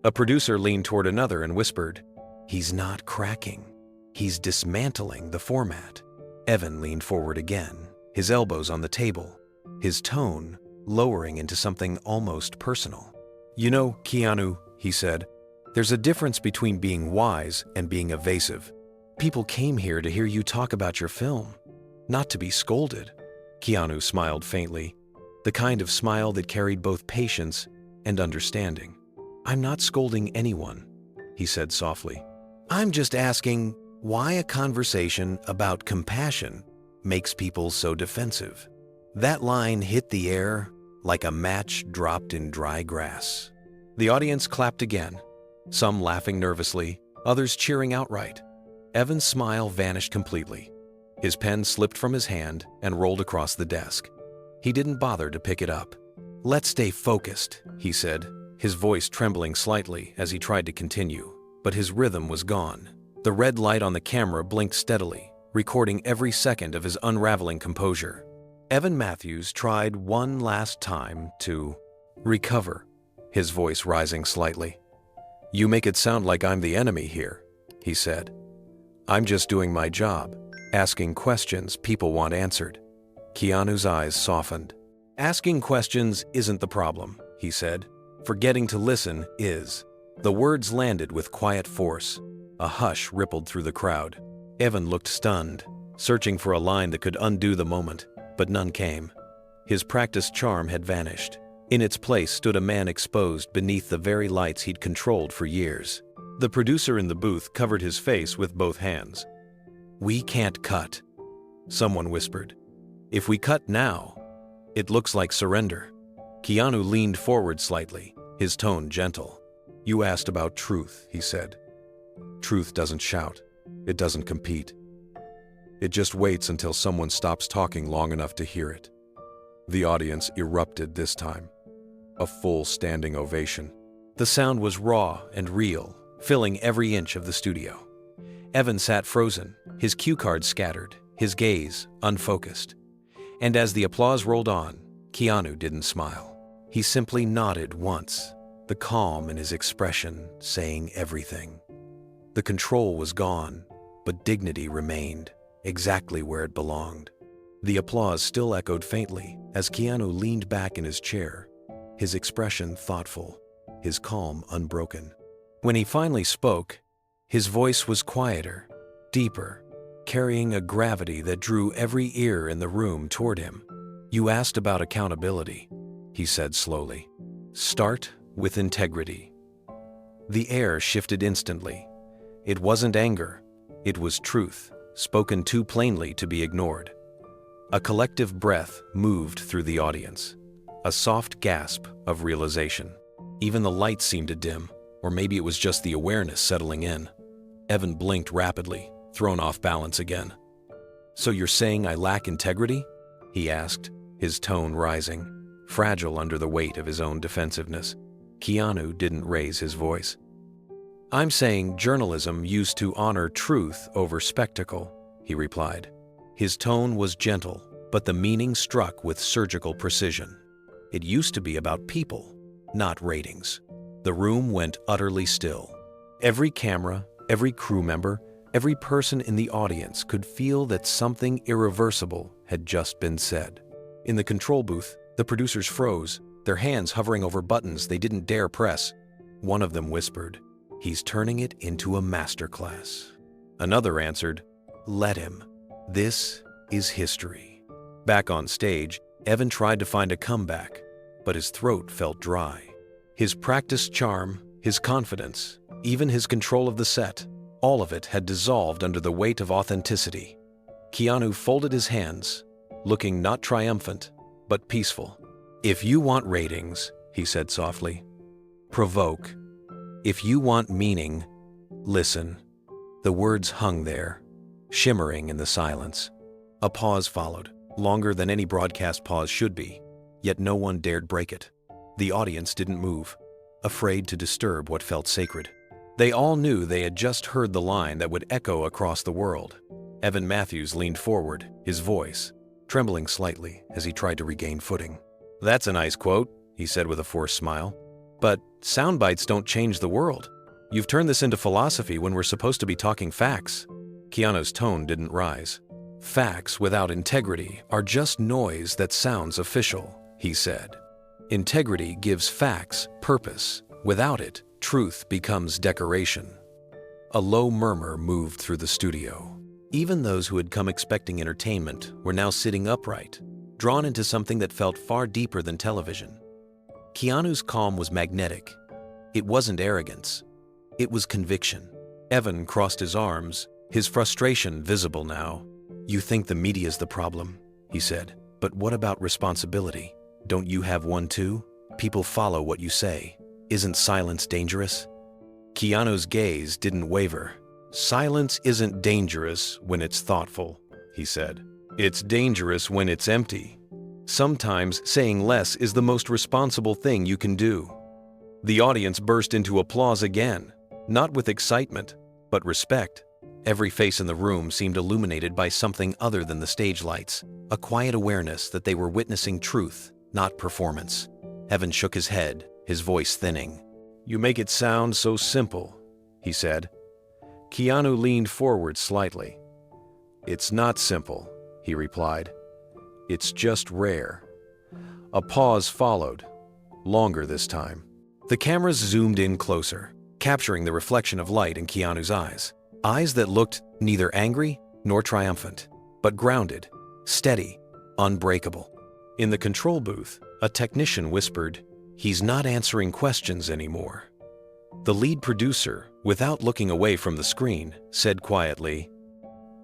A producer leaned toward another and whispered, "He's not cracking. He's dismantling the format." Evan leaned forward again, his elbows on the table, his tone lowering into something almost personal. "You know, Keanu," he said, "there's a difference between being wise and being evasive. People came here to hear you talk about your film, not to be scolded." Keanu smiled faintly, the kind of smile that carried both patience and understanding. "I'm not scolding anyone," he said softly. "I'm just asking why a conversation about compassion makes people so defensive." That line hit the air like a match dropped in dry grass. The audience clapped again, some laughing nervously, others cheering outright. Evan's smile vanished completely. His pen slipped from his hand and rolled across the desk. He didn't bother to pick it up. "Let's stay focused," he said, his voice trembling slightly as he tried to continue, but his rhythm was gone. The red light on the camera blinked steadily, recording every second of his unraveling composure. Evan Matthews tried one last time to recover, his voice rising slightly. "You make it sound like I'm the enemy here," he said. "I'm just doing my job, asking questions people want answered." Keanu's eyes softened. "Asking questions isn't the problem," he said. "Forgetting to listen is." The words landed with quiet force. A hush rippled through the crowd. Evan looked stunned, searching for a line that could undo the moment, but none came. His practiced charm had vanished. In its place stood a man exposed beneath the very lights he'd controlled for years. The producer in the booth covered his face with both hands. "We can't cut," someone whispered. "If we cut now, it looks like surrender." Keanu leaned forward slightly, his tone gentle. "You asked about truth," he said. "Truth doesn't shout. It doesn't compete. It just waits until someone stops talking long enough to hear it." The audience erupted this time. A full standing ovation. The sound was raw and real, filling every inch of the studio. Evan sat frozen, his cue cards scattered, his gaze unfocused. And as the applause rolled on, Keanu didn't smile. He simply nodded once, the calm in his expression saying everything. The control was gone, but dignity remained, exactly where it belonged. The applause still echoed faintly as Keanu leaned back in his chair, his expression thoughtful, his calm unbroken. When he finally spoke, his voice was quieter, deeper, carrying a gravity that drew every ear in the room toward him. "You asked about accountability," he said slowly. "Start with integrity." The air shifted instantly. It wasn't anger, it was truth, spoken too plainly to be ignored. A collective breath moved through the audience, a soft gasp of realization. Even the lights seemed to dim, or maybe it was just the awareness settling in. Evan blinked rapidly, thrown off balance again. "So you're saying I lack integrity?" he asked, his tone rising, fragile under the weight of his own defensiveness. Keanu didn't raise his voice. "I'm saying journalism used to honor truth over spectacle," he replied. His tone was gentle, but the meaning struck with surgical precision. It used to be about people, not ratings. The room went utterly still. Every camera, every crew member, every person in the audience could feel that something irreversible had just been said. In the control booth, the producers froze, their hands hovering over buttons they didn't dare press. One of them whispered, "He's turning it into a masterclass." Another answered, "Let him. This is history." Back on stage, Evan tried to find a comeback, but his throat felt dry. His practiced charm, his confidence, even his control of the set, all of it had dissolved under the weight of authenticity. Keanu folded his hands, looking not triumphant, but peaceful. "If you want ratings," he said softly, "provoke. If you want meaning, listen." The words hung there, shimmering in the silence. A pause followed, longer than any broadcast pause should be, yet no one dared break it. The audience didn't move, afraid to disturb what felt sacred. They all knew they had just heard the line that would echo across the world. Evan Matthews leaned forward, his voice trembling slightly as he tried to regain footing. "That's a nice quote," he said with a forced smile. "But sound bites don't change the world. You've turned this into philosophy when we're supposed to be talking facts." Keanu's tone didn't rise. "Facts without integrity are just noise that sounds official," he said. "Integrity gives facts purpose. Without it, truth becomes decoration." A low murmur moved through the studio. Even those who had come expecting entertainment were now sitting upright, drawn into something that felt far deeper than television. Keanu's calm was magnetic. It wasn't arrogance. It was conviction. Evan crossed his arms, his frustration visible now. "You think the media's the problem," he said. "But what about responsibility? Don't you have one too? People follow what you say. Isn't silence dangerous?" Keanu's gaze didn't waver. "Silence isn't dangerous when it's thoughtful," he said. "It's dangerous when it's empty. Sometimes saying less is the most responsible thing you can do." The audience burst into applause again, not with excitement, but respect. Every face in the room seemed illuminated by something other than the stage lights, a quiet awareness that they were witnessing truth, not performance. Evan shook his head, his voice thinning. "You make it sound so simple," he said. Keanu leaned forward slightly. "It's not simple," he replied. "It's just rare." A pause followed, longer this time. The cameras zoomed in closer, capturing the reflection of light in Keanu's eyes. Eyes that looked neither angry nor triumphant, but grounded, steady, unbreakable. In the control booth, a technician whispered, "He's not answering questions anymore." The lead producer, without looking away from the screen, said quietly,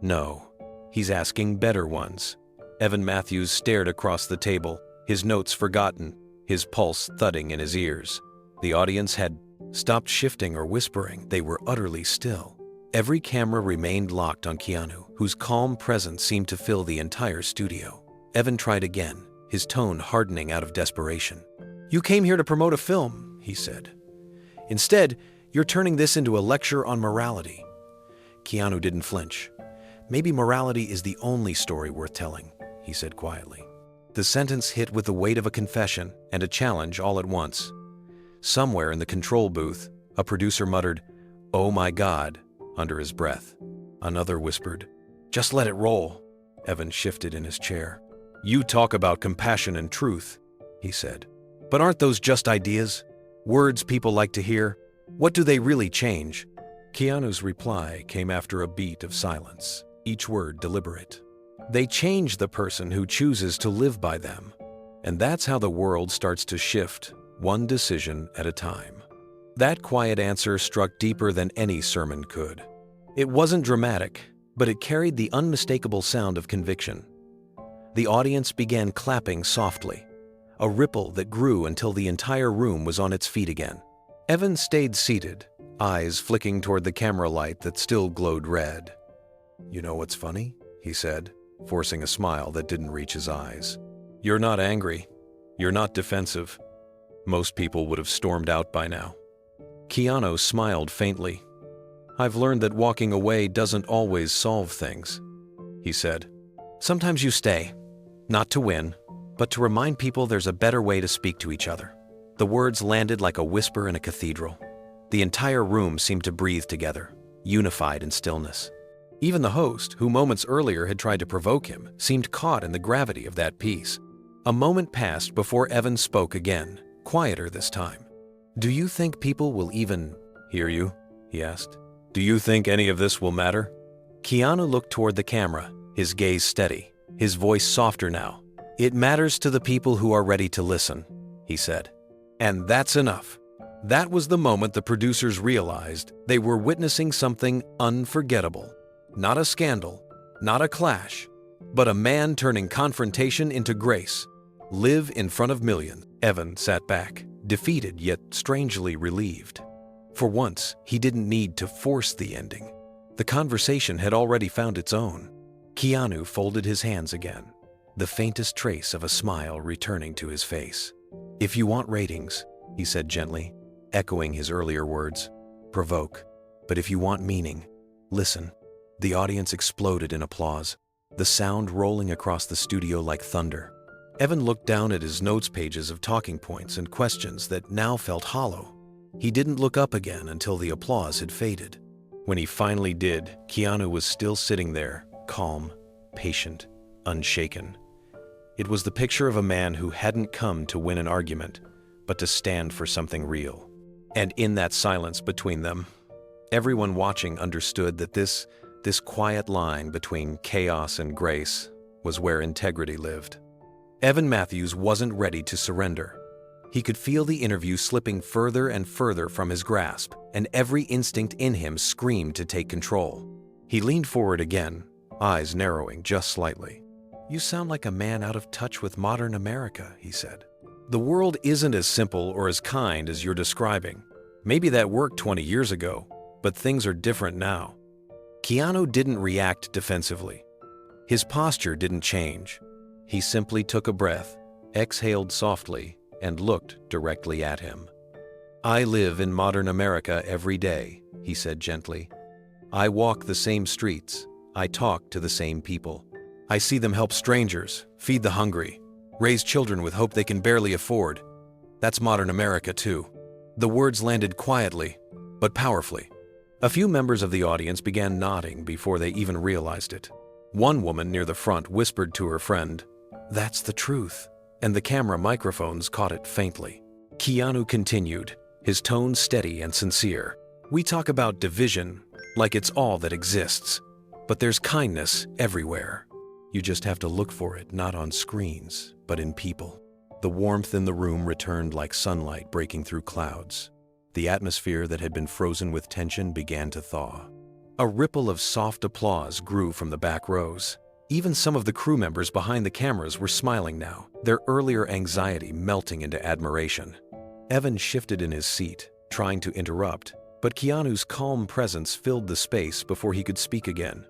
"No, he's asking better ones." Evan Matthews stared across the table, his notes forgotten, his pulse thudding in his ears. The audience had stopped shifting or whispering. They were utterly still. Every camera remained locked on Keanu, whose calm presence seemed to fill the entire studio. Evan tried again, his tone hardening out of desperation. "You came here to promote a film," he said. "Instead, you're turning this into a lecture on morality." Keanu didn't flinch. "Maybe morality is the only story worth telling," he said quietly. The sentence hit with the weight of a confession and a challenge all at once. Somewhere in the control booth, a producer muttered, "Oh my God," under his breath. Another whispered, "Just let it roll." Evan shifted in his chair. "You talk about compassion and truth," he said. "But aren't those just ideas? Words people like to hear? What do they really change?" Keanu's reply came after a beat of silence, each word deliberate. "They change the person who chooses to live by them. And that's how the world starts to shift, one decision at a time." That quiet answer struck deeper than any sermon could. It wasn't dramatic, but it carried the unmistakable sound of conviction. The audience began clapping softly, a ripple that grew until the entire room was on its feet again. Evan stayed seated, eyes flicking toward the camera light that still glowed red. "You know what's funny?" he said, forcing a smile that didn't reach his eyes. "You're not angry. You're not defensive. Most people would have stormed out by now." Keanu smiled faintly. "I've learned that walking away doesn't always solve things," he said. "Sometimes you stay, not to win, but to remind people there's a better way to speak to each other." The words landed like a whisper in a cathedral. The entire room seemed to breathe together, unified in stillness. Even the host, who moments earlier had tried to provoke him, seemed caught in the gravity of that peace. A moment passed before Evan spoke again, quieter this time. "Do you think people will even hear you?" he asked. "Do you think any of this will matter?" Keanu looked toward the camera, his gaze steady, his voice softer now. "It matters to the people who are ready to listen," he said. And that's enough. That was the moment the producers realized they were witnessing something unforgettable. Not a scandal, not a clash, but a man turning confrontation into grace. Live in front of millions. Evan sat back, defeated yet strangely relieved. For once, he didn't need to force the ending. The conversation had already found its own. Keanu folded his hands again, the faintest trace of a smile returning to his face. "If you want ratings," he said gently, echoing his earlier words, "provoke. But if you want meaning, listen." The audience exploded in applause, the sound rolling across the studio like thunder. Evan looked down at his notes pages of talking points and questions that now felt hollow. He didn't look up again until the applause had faded. When he finally did, Keanu was still sitting there, calm, patient, unshaken. It was the picture of a man who hadn't come to win an argument, but to stand for something real. And in that silence between them, everyone watching understood that this quiet line between chaos and grace was where integrity lived. Evan Matthews wasn't ready to surrender. He could feel the interview slipping further and further from his grasp, and every instinct in him screamed to take control. He leaned forward again, eyes narrowing just slightly. "You sound like a man out of touch with modern America," he said. "The world isn't as simple or as kind as you're describing. Maybe that worked 20 years ago, but things are different now." Keanu didn't react defensively. His posture didn't change. He simply took a breath, exhaled softly, and looked directly at him. "I live in modern America every day," he said gently. "I walk the same streets. I talk to the same people. I see them help strangers, feed the hungry, raise children with hope they can barely afford. That's modern America too." The words landed quietly, but powerfully. A few members of the audience began nodding before they even realized it. One woman near the front whispered to her friend, "That's the truth," and the camera microphones caught it faintly. Keanu continued, his tone steady and sincere. "We talk about division like it's all that exists, but there's kindness everywhere. You just have to look for it, not on screens, but in people." The warmth in the room returned like sunlight breaking through clouds. The atmosphere that had been frozen with tension began to thaw. A ripple of soft applause grew from the back rows. Even some of the crew members behind the cameras were smiling now, their earlier anxiety melting into admiration. Evan shifted in his seat, trying to interrupt, but Keanu's calm presence filled the space before he could speak again.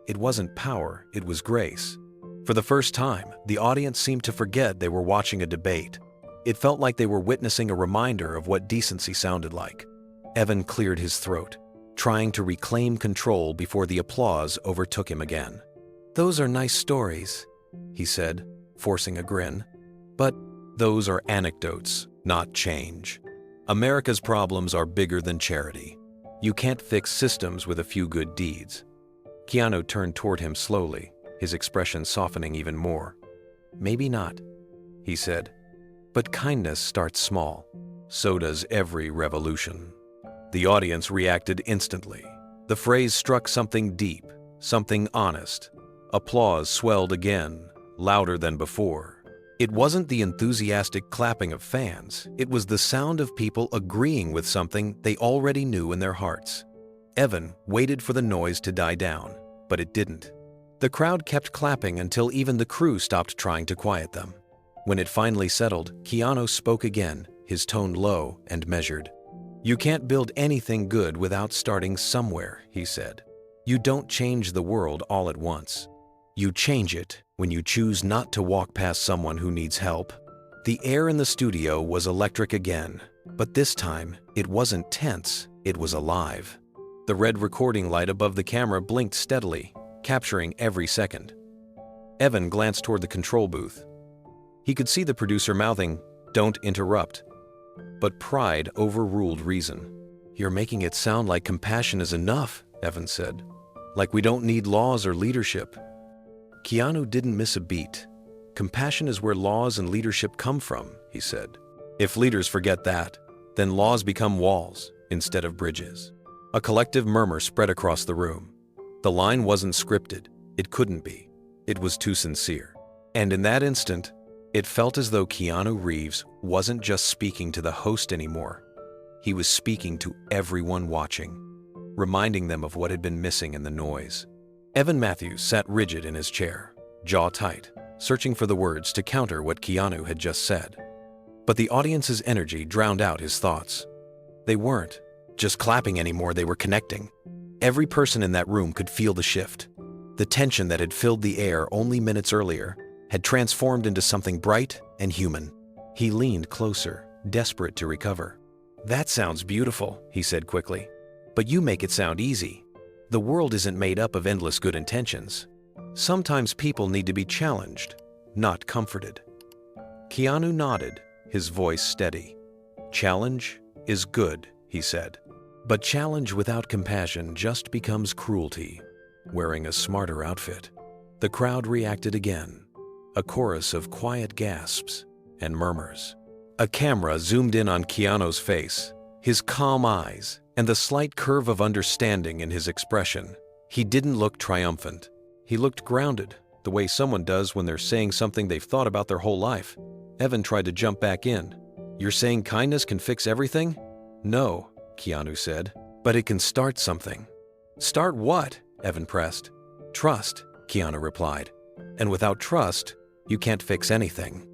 It wasn't power, it was grace. For the first time, the audience seemed to forget they were watching a debate. It felt like they were witnessing a reminder of what decency sounded like. Evan cleared his throat, trying to reclaim control before the applause overtook him again. "Those are nice stories," he said, forcing a grin. "But those are anecdotes, not change. America's problems are bigger than charity. You can't fix systems with a few good deeds." Keanu turned toward him slowly, his expression softening even more. "Maybe not," he said. "But kindness starts small. So does every revolution." The audience reacted instantly. The phrase struck something deep, something honest. Applause swelled again, louder than before. It wasn't the enthusiastic clapping of fans, it was the sound of people agreeing with something they already knew in their hearts. Evan waited for the noise to die down, but it didn't. The crowd kept clapping until even the crew stopped trying to quiet them. When it finally settled, Keanu spoke again, his tone low and measured. "You can't build anything good without starting somewhere," he said. "You don't change the world all at once. You change it when you choose not to walk past someone who needs help." The air in the studio was electric again, but this time it wasn't tense, it was alive. The red recording light above the camera blinked steadily, capturing every second. Evan glanced toward the control booth. He could see the producer mouthing, "Don't interrupt." But pride overruled reason. "You're making it sound like compassion is enough," Evan said. "Like we don't need laws or leadership." Keanu didn't miss a beat. "Compassion is where laws and leadership come from," he said. "If leaders forget that, then laws become walls instead of bridges." A collective murmur spread across the room. The line wasn't scripted. It couldn't be. It was too sincere. And in that instant, it felt as though Keanu Reeves wasn't just speaking to the host anymore. He was speaking to everyone watching, reminding them of what had been missing in the noise. Evan Matthews sat rigid in his chair, jaw tight, searching for the words to counter what Keanu had just said. But the audience's energy drowned out his thoughts. They weren't just clapping anymore, they were connecting. Every person in that room could feel the shift. The tension that had filled the air only minutes earlier had transformed into something bright and human. He leaned closer, desperate to recover. "That sounds beautiful," he said quickly. "But you make it sound easy. The world isn't made up of endless good intentions. Sometimes people need to be challenged, not comforted." Keanu nodded, his voice steady. "Challenge is good," he said. "But challenge without compassion just becomes cruelty." Wearing a smarter outfit, the crowd reacted again, a chorus of quiet gasps and murmurs. A camera zoomed in on Keanu's face, his calm eyes, and the slight curve of understanding in his expression. He didn't look triumphant. He looked grounded, the way someone does when they're saying something they've thought about their whole life. Evan tried to jump back in. "You're saying kindness can fix everything?" "No," Keanu said, "but it can start something." "Start what?" Evan pressed. "Trust," Keanu replied. "And without trust, you can't fix anything."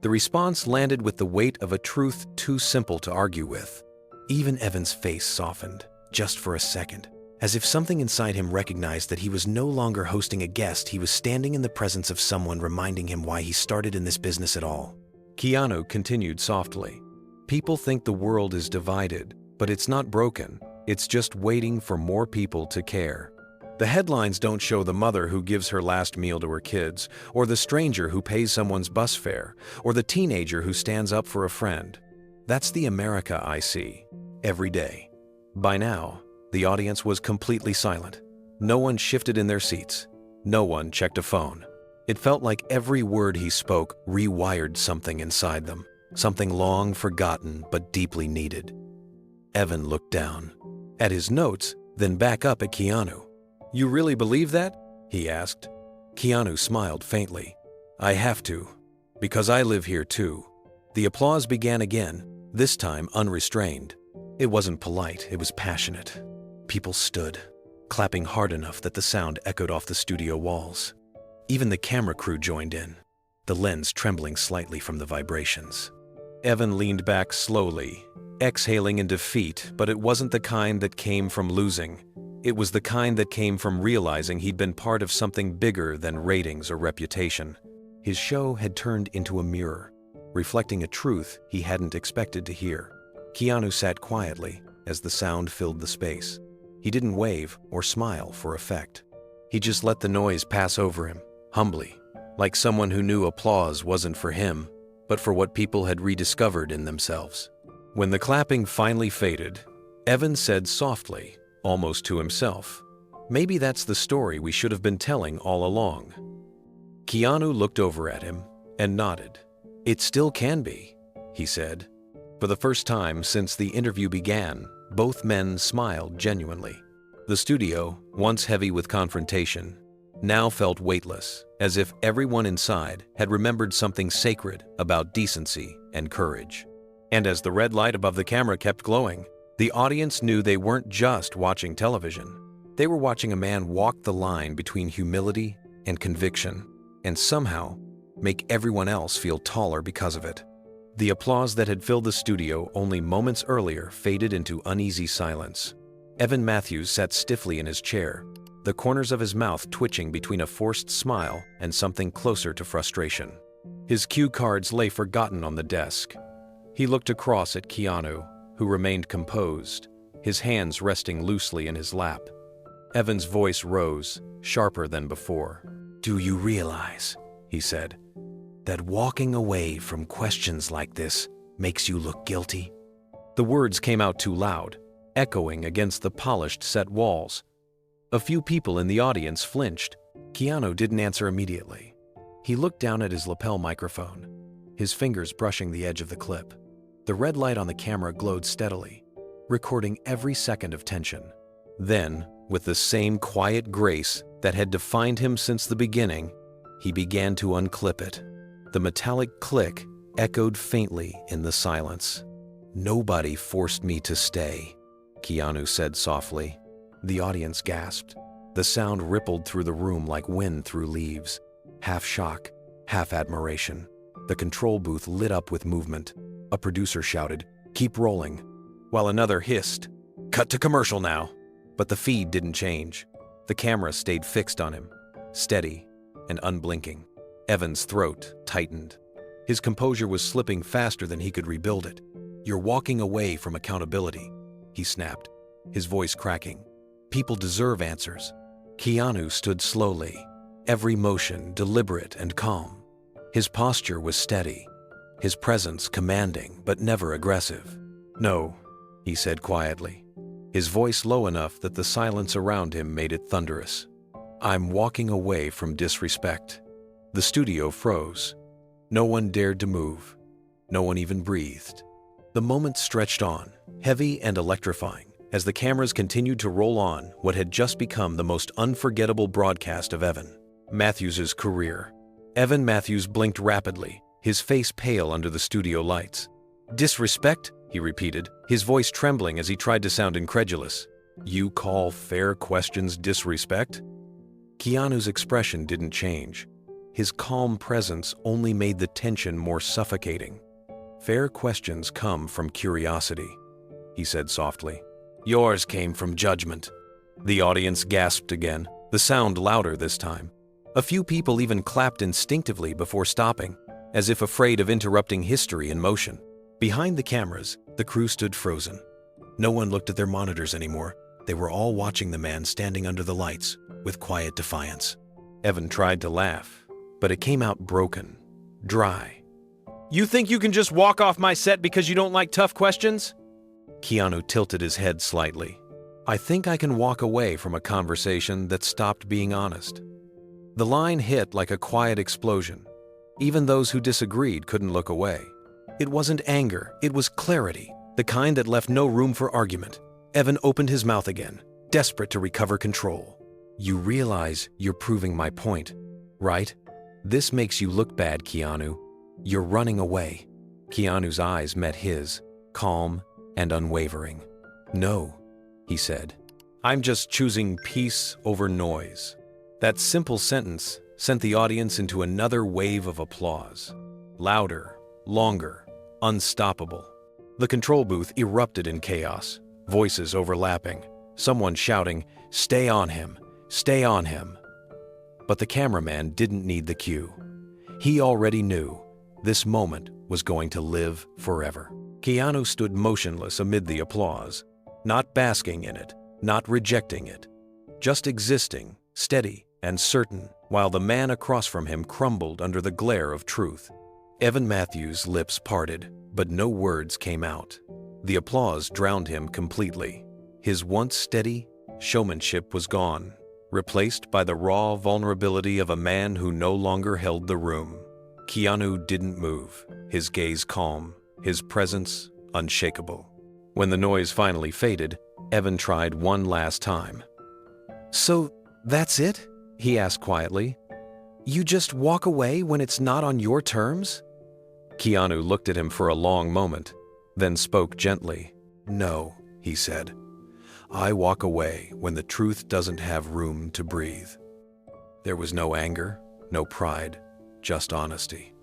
The response landed with the weight of a truth too simple to argue with. Even Evan's face softened, just for a second, as if something inside him recognized that he was no longer hosting a guest, he was standing in the presence of someone reminding him why he started in this business at all. Keanu continued softly. "People think the world is divided, but it's not broken. It's just waiting for more people to care. The headlines don't show the mother who gives her last meal to her kids, or the stranger who pays someone's bus fare, or the teenager who stands up for a friend. That's the America I see, every day." By now, the audience was completely silent. No one shifted in their seats. No one checked a phone. It felt like every word he spoke rewired something inside them, something long forgotten but deeply needed. Evan looked down at his notes, then back up at Keanu. "You really believe that?" he asked. Keanu smiled faintly. "I have to, because I live here too." The applause began again, this time unrestrained. It wasn't polite, it was passionate. People stood, clapping hard enough that the sound echoed off the studio walls. Even the camera crew joined in, the lens trembling slightly from the vibrations. Evan leaned back slowly, exhaling in defeat, but it wasn't the kind that came from losing. It was the kind that came from realizing he'd been part of something bigger than ratings or reputation. His show had turned into a mirror, reflecting a truth he hadn't expected to hear. Keanu sat quietly as the sound filled the space. He didn't wave or smile for effect. He just let the noise pass over him, humbly, like someone who knew applause wasn't for him, but for what people had rediscovered in themselves. When the clapping finally faded, Evan said softly, almost to himself, "Maybe that's the story we should have been telling all along." Keanu looked over at him and nodded. "It still can be," he said. For the first time since the interview began, both men smiled genuinely. The studio, once heavy with confrontation, now felt weightless, as if everyone inside had remembered something sacred about decency and courage. And as the red light above the camera kept glowing, the audience knew they weren't just watching television. They were watching a man walk the line between humility and conviction, and somehow make everyone else feel taller because of it. The applause that had filled the studio only moments earlier faded into uneasy silence. Evan Matthews sat stiffly in his chair, the corners of his mouth twitching between a forced smile and something closer to frustration. His cue cards lay forgotten on the desk. He looked across at Keanu, who remained composed, his hands resting loosely in his lap. Evan's voice rose, sharper than before. "Do you realize," he said, "that walking away from questions like this makes you look guilty?" The words came out too loud, echoing against the polished set walls. A few people in the audience flinched. Keanu didn't answer immediately. He looked down at his lapel microphone, his fingers brushing the edge of the clip. The red light on the camera glowed steadily, recording every second of tension. Then, with the same quiet grace that had defined him since the beginning, he began to unclip it. The metallic click echoed faintly in the silence. "Nobody forced me to stay," Keanu said softly. The audience gasped. The sound rippled through the room like wind through leaves, half shock, half admiration. The control booth lit up with movement. A producer shouted, "Keep rolling," while another hissed, "Cut to commercial now." But the feed didn't change. The camera stayed fixed on him, steady and unblinking. Evan's throat tightened. His composure was slipping faster than he could rebuild it. "You're walking away from accountability," he snapped, his voice cracking. "People deserve answers." Keanu stood slowly, every motion deliberate and calm. His posture was steady, his presence commanding but never aggressive. "No," he said quietly, his voice low enough that the silence around him made it thunderous. "I'm walking away from disrespect." The studio froze. No one dared to move. No one even breathed. The moment stretched on, heavy and electrifying, as the cameras continued to roll on what had just become the most unforgettable broadcast of Evan Matthews' career. Evan Matthews blinked rapidly, his face pale under the studio lights. "Disrespect?" he repeated, his voice trembling as he tried to sound incredulous. "You call fair questions disrespect?" Keanu's expression didn't change. His calm presence only made the tension more suffocating. "Fair questions come from curiosity," he said softly. "Yours came from judgment." The audience gasped again, the sound louder this time. A few people even clapped instinctively before stopping, as if afraid of interrupting history in motion. Behind the cameras, the crew stood frozen. No one looked at their monitors anymore. They were all watching the man standing under the lights, with quiet defiance. Evan tried to laugh, but it came out broken, dry. "You think you can just walk off my set because you don't like tough questions?" Keanu tilted his head slightly. "I think I can walk away from a conversation that stopped being honest." The line hit like a quiet explosion. Even those who disagreed couldn't look away. It wasn't anger, it was clarity, the kind that left no room for argument. Evan opened his mouth again, desperate to recover control. "You realize you're proving my point, right? This makes you look bad, Keanu. You're running away." Keanu's eyes met his, calm and unwavering. "No," he said. "I'm just choosing peace over noise." That simple sentence sent the audience into another wave of applause. Louder, longer, unstoppable. The control booth erupted in chaos, voices overlapping, someone shouting, "Stay on him! Stay on him!" But the cameraman didn't need the cue. He already knew this moment was going to live forever. Keanu stood motionless amid the applause, not basking in it, not rejecting it, just existing, steady and certain, while the man across from him crumbled under the glare of truth. Evan Matthews' lips parted, but no words came out. The applause drowned him completely. His once steady showmanship was gone, replaced by the raw vulnerability of a man who no longer held the room. Keanu didn't move, his gaze calm, his presence unshakable. When the noise finally faded, Evan tried one last time. "So, that's it?" he asked quietly. "You just walk away when it's not on your terms?" Keanu looked at him for a long moment, then spoke gently. "No," he said. "I walk away when the truth doesn't have room to breathe." There was no anger, no pride, just honesty.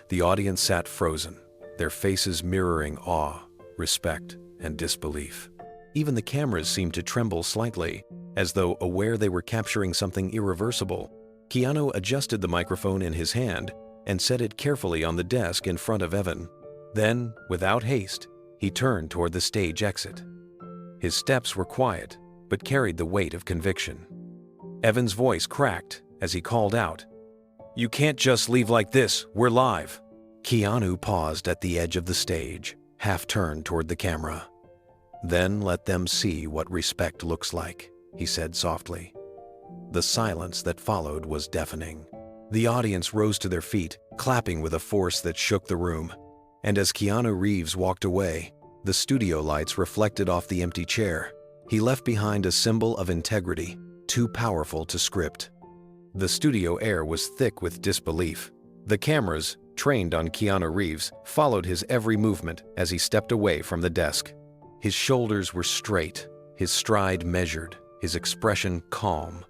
The audience sat frozen, their faces mirroring awe, respect, and disbelief. Even the cameras seemed to tremble slightly, as though aware they were capturing something irreversible. Keanu adjusted the microphone in his hand and set it carefully on the desk in front of Evan. Then, without haste, he turned toward the stage exit. His steps were quiet, but carried the weight of conviction. Evan's voice cracked as he called out, "You can't just leave like this, we're live." Keanu paused at the edge of the stage, half-turned toward the camera. "Then let them see what respect looks like," he said softly. The silence that followed was deafening. The audience rose to their feet, clapping with a force that shook the room. And as Keanu Reeves walked away, the studio lights reflected off the empty chair. He left behind a symbol of integrity, too powerful to script. The studio air was thick with disbelief. The cameras, trained on Keanu Reeves, followed his every movement as he stepped away from the desk. His shoulders were straight, his stride measured, his expression calm.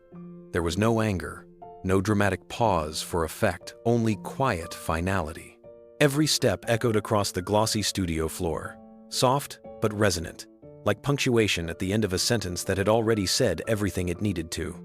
There was no anger, no dramatic pause for effect, only quiet finality. Every step echoed across the glossy studio floor, soft but resonant, like punctuation at the end of a sentence that had already said everything it needed to.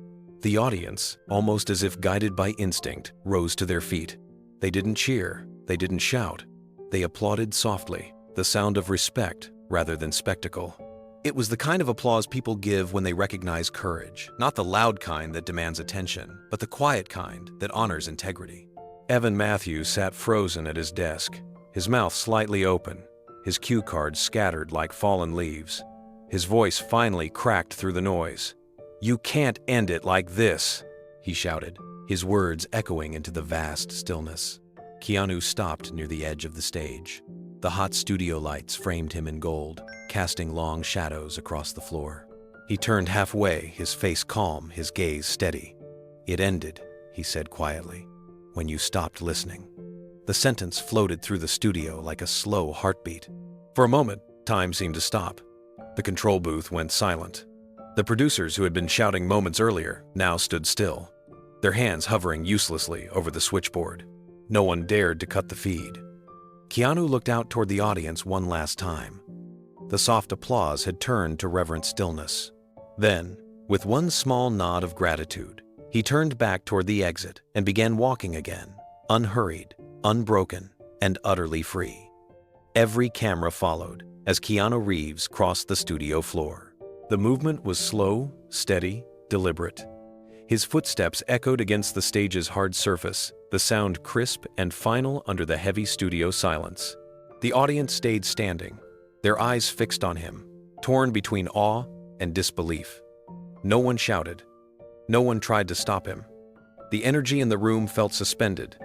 The audience, almost as if guided by instinct, rose to their feet. They didn't cheer, They didn't shout. They applauded softly, the sound of respect rather than spectacle. It was the kind of applause people give when they recognize courage, not the loud kind that demands attention, but the quiet kind that honors integrity. Evan Matthews sat frozen at his desk, his mouth slightly open, his cue cards scattered like fallen leaves. His voice finally cracked through the noise. "You can't end it like this," he shouted, his words echoing into the vast stillness. Keanu stopped near the edge of the stage. The hot studio lights framed him in gold, casting long shadows across the floor. He turned halfway, his face calm, his gaze steady. "It ended," he said quietly, "when you stopped listening." The sentence floated through the studio like a slow heartbeat. For a moment, time seemed to stop. The control booth went silent. The producers who had been shouting moments earlier now stood still, their hands hovering uselessly over the switchboard. No one dared to cut the feed. Keanu looked out toward the audience one last time. The soft applause had turned to reverent stillness. Then, with one small nod of gratitude, he turned back toward the exit and began walking again, unhurried, unbroken, and utterly free. Every camera followed as Keanu Reeves crossed the studio floor. The movement was slow, steady, deliberate. His footsteps echoed against the stage's hard surface, the sound crisp and final under the heavy studio silence. The audience stayed standing, their eyes fixed on him, torn between awe and disbelief. No one shouted. No one tried to stop him. The energy in the room felt suspended,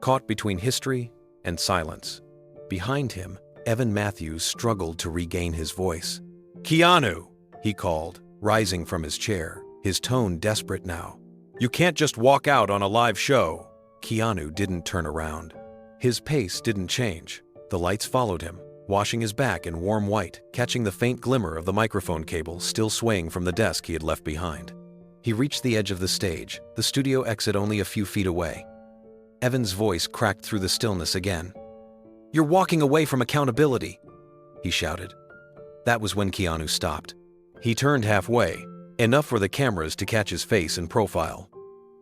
caught between history and silence. Behind him, Evan Matthews struggled to regain his voice. "Keanu!" he called, rising from his chair, his tone desperate now. "You can't just walk out on a live show." Keanu didn't turn around. His pace didn't change. The lights followed him, washing his back in warm white, catching the faint glimmer of the microphone cable still swaying from the desk he had left behind. He reached the edge of the stage, the studio exit only a few feet away. Evan's voice cracked through the stillness again. "You're walking away from accountability," he shouted. That was when Keanu stopped. He turned halfway, enough for the cameras to catch his face in profile.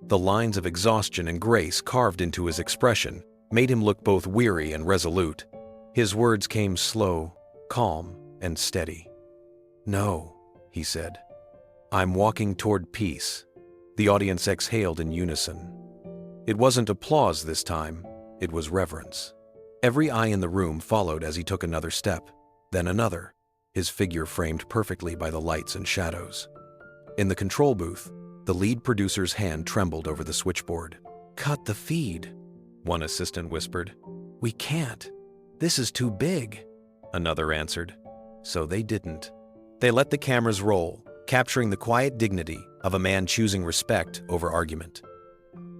The lines of exhaustion and grace carved into his expression made him look both weary and resolute. His words came slow, calm, and steady. "No," he said. "I'm walking toward peace." The audience exhaled in unison. It wasn't applause this time, it was reverence. Every eye in the room followed as he took another step, then another, his figure framed perfectly by the lights and shadows. In the control booth, the lead producer's hand trembled over the switchboard. "Cut the feed," one assistant whispered. "We can't. This is too big," another answered. So they didn't. They let the cameras roll, capturing the quiet dignity of a man choosing respect over argument.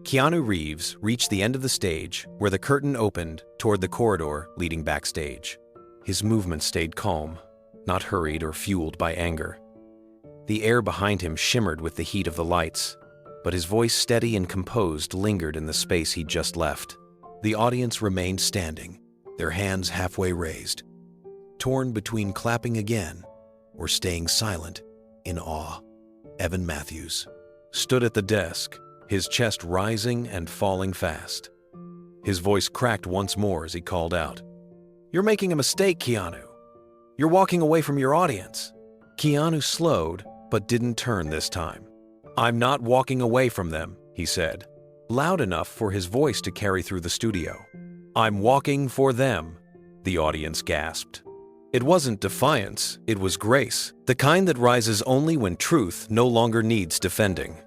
Keanu Reeves reached the end of the stage where the curtain opened toward the corridor leading backstage. His movement stayed calm, not hurried or fueled by anger. The air behind him shimmered with the heat of the lights, but his voice, steady and composed, lingered in the space he'd just left. The audience remained standing, their hands halfway raised, torn between clapping again or staying silent in awe. Evan Matthews stood at the desk, his chest rising and falling fast. His voice cracked once more as he called out, "You're making a mistake, Keanu. You're walking away from your audience." Keanu slowed, but didn't turn this time. "I'm not walking away from them," he said, loud enough for his voice to carry through the studio. "I'm walking for them," the audience gasped. It wasn't defiance, it was grace, the kind that rises only when truth no longer needs defending.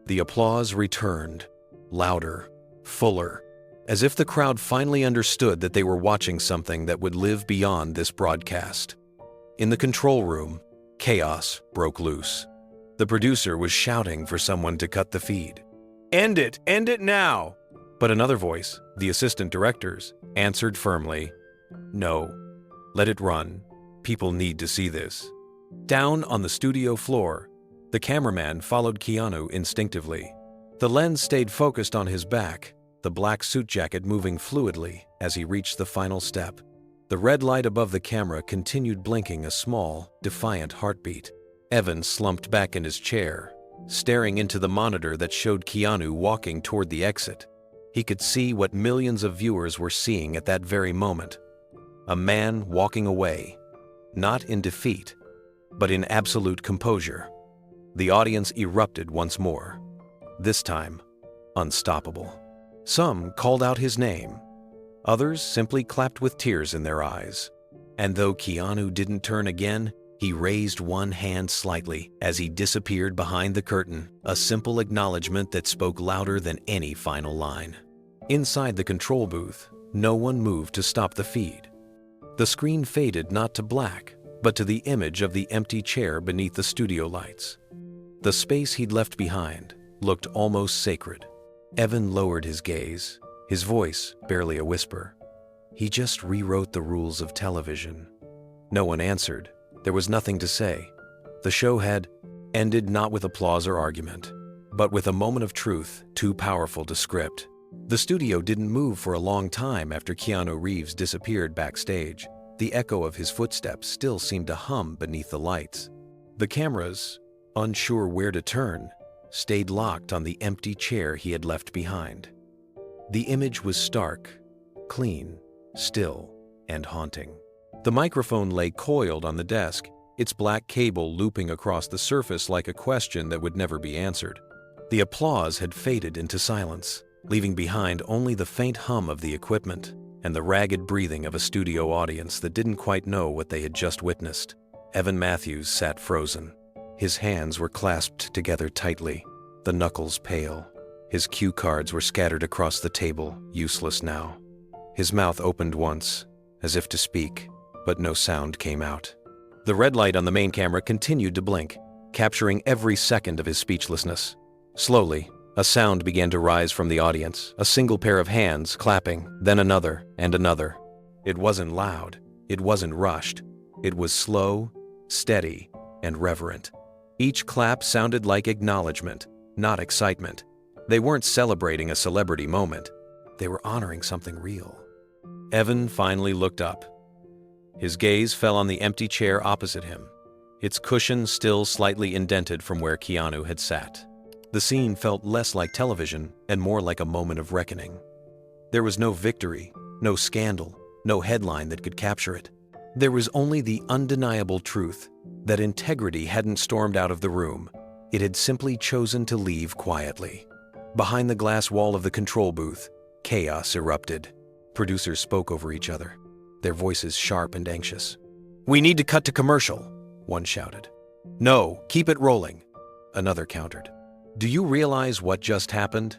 The applause returned, louder, fuller, as if the crowd finally understood that they were watching something that would live beyond this broadcast. In the control room, chaos broke loose. The producer was shouting for someone to cut the feed. End it now!" But another voice, the assistant director's, answered firmly, "No, let it run. People need to see this." Down on the studio floor, the cameraman followed Keanu instinctively. The lens stayed focused on his back, the black suit jacket moving fluidly as he reached the final step. The red light above the camera continued blinking a small, defiant heartbeat. Evan slumped back in his chair, staring into the monitor that showed Keanu walking toward the exit. He could see what millions of viewers were seeing at that very moment. A man walking away, not in defeat, but in absolute composure. The audience erupted once more, this time unstoppable. Some called out his name. Others simply clapped with tears in their eyes. And though Keanu didn't turn again, he raised one hand slightly as he disappeared behind the curtain, a simple acknowledgement that spoke louder than any final line. Inside the control booth, no one moved to stop the feed. The screen faded not to black, but to the image of the empty chair beneath the studio lights. The space he'd left behind looked almost sacred. Evan lowered his gaze, his voice barely a whisper. He just rewrote the rules of television. No one answered. There was nothing to say. The show had ended not with applause or argument, but with a moment of truth too powerful to script. The studio didn't move for a long time after Keanu Reeves disappeared backstage. The echo of his footsteps still seemed to hum beneath the lights. The cameras, unsure where to turn, stayed locked on the empty chair he had left behind. The image was stark, clean, still, and haunting. The microphone lay coiled on the desk, its black cable looping across the surface like a question that would never be answered. The applause had faded into silence, leaving behind only the faint hum of the equipment and the ragged breathing of a studio audience that didn't quite know what they had just witnessed. Evan Matthews sat frozen. His hands were clasped together tightly, the knuckles pale. His cue cards were scattered across the table, useless now. His mouth opened once, as if to speak, but no sound came out. The red light on the main camera continued to blink, capturing every second of his speechlessness. Slowly, a sound began to rise from the audience, a single pair of hands clapping, then another and another. It wasn't loud, it wasn't rushed. It was slow, steady, and reverent. Each clap sounded like acknowledgement, not excitement. They weren't celebrating a celebrity moment. They were honoring something real. Evan finally looked up. His gaze fell on the empty chair opposite him, its cushion still slightly indented from where Keanu had sat. The scene felt less like television and more like a moment of reckoning. There was no victory, no scandal, no headline that could capture it. There was only the undeniable truth that integrity hadn't stormed out of the room. It had simply chosen to leave quietly. Behind the glass wall of the control booth, chaos erupted. Producers spoke over each other, their voices sharp and anxious. "We need to cut to commercial," one shouted. "No, keep it rolling," another countered. "Do you realize what just happened?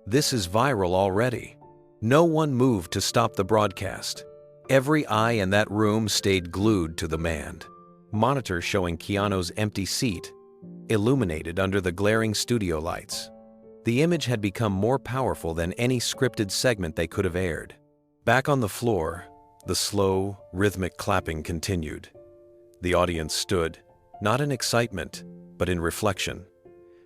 This is viral already." No one moved to stop the broadcast. Every eye in that room stayed glued to the man. Monitors showing Keanu's empty seat, illuminated under the glaring studio lights. The image had become more powerful than any scripted segment they could have aired. Back on the floor, the slow, rhythmic clapping continued. The audience stood, not in excitement, but in reflection.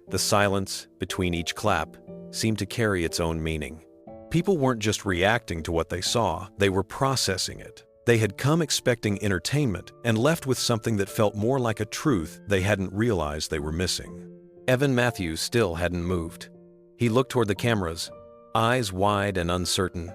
The silence between each clap seemed to carry its own meaning. People weren't just reacting to what they saw, they were processing it. They had come expecting entertainment and left with something that felt more like a truth they hadn't realized they were missing. Evan Matthews still hadn't moved. He looked toward the cameras, eyes wide and uncertain.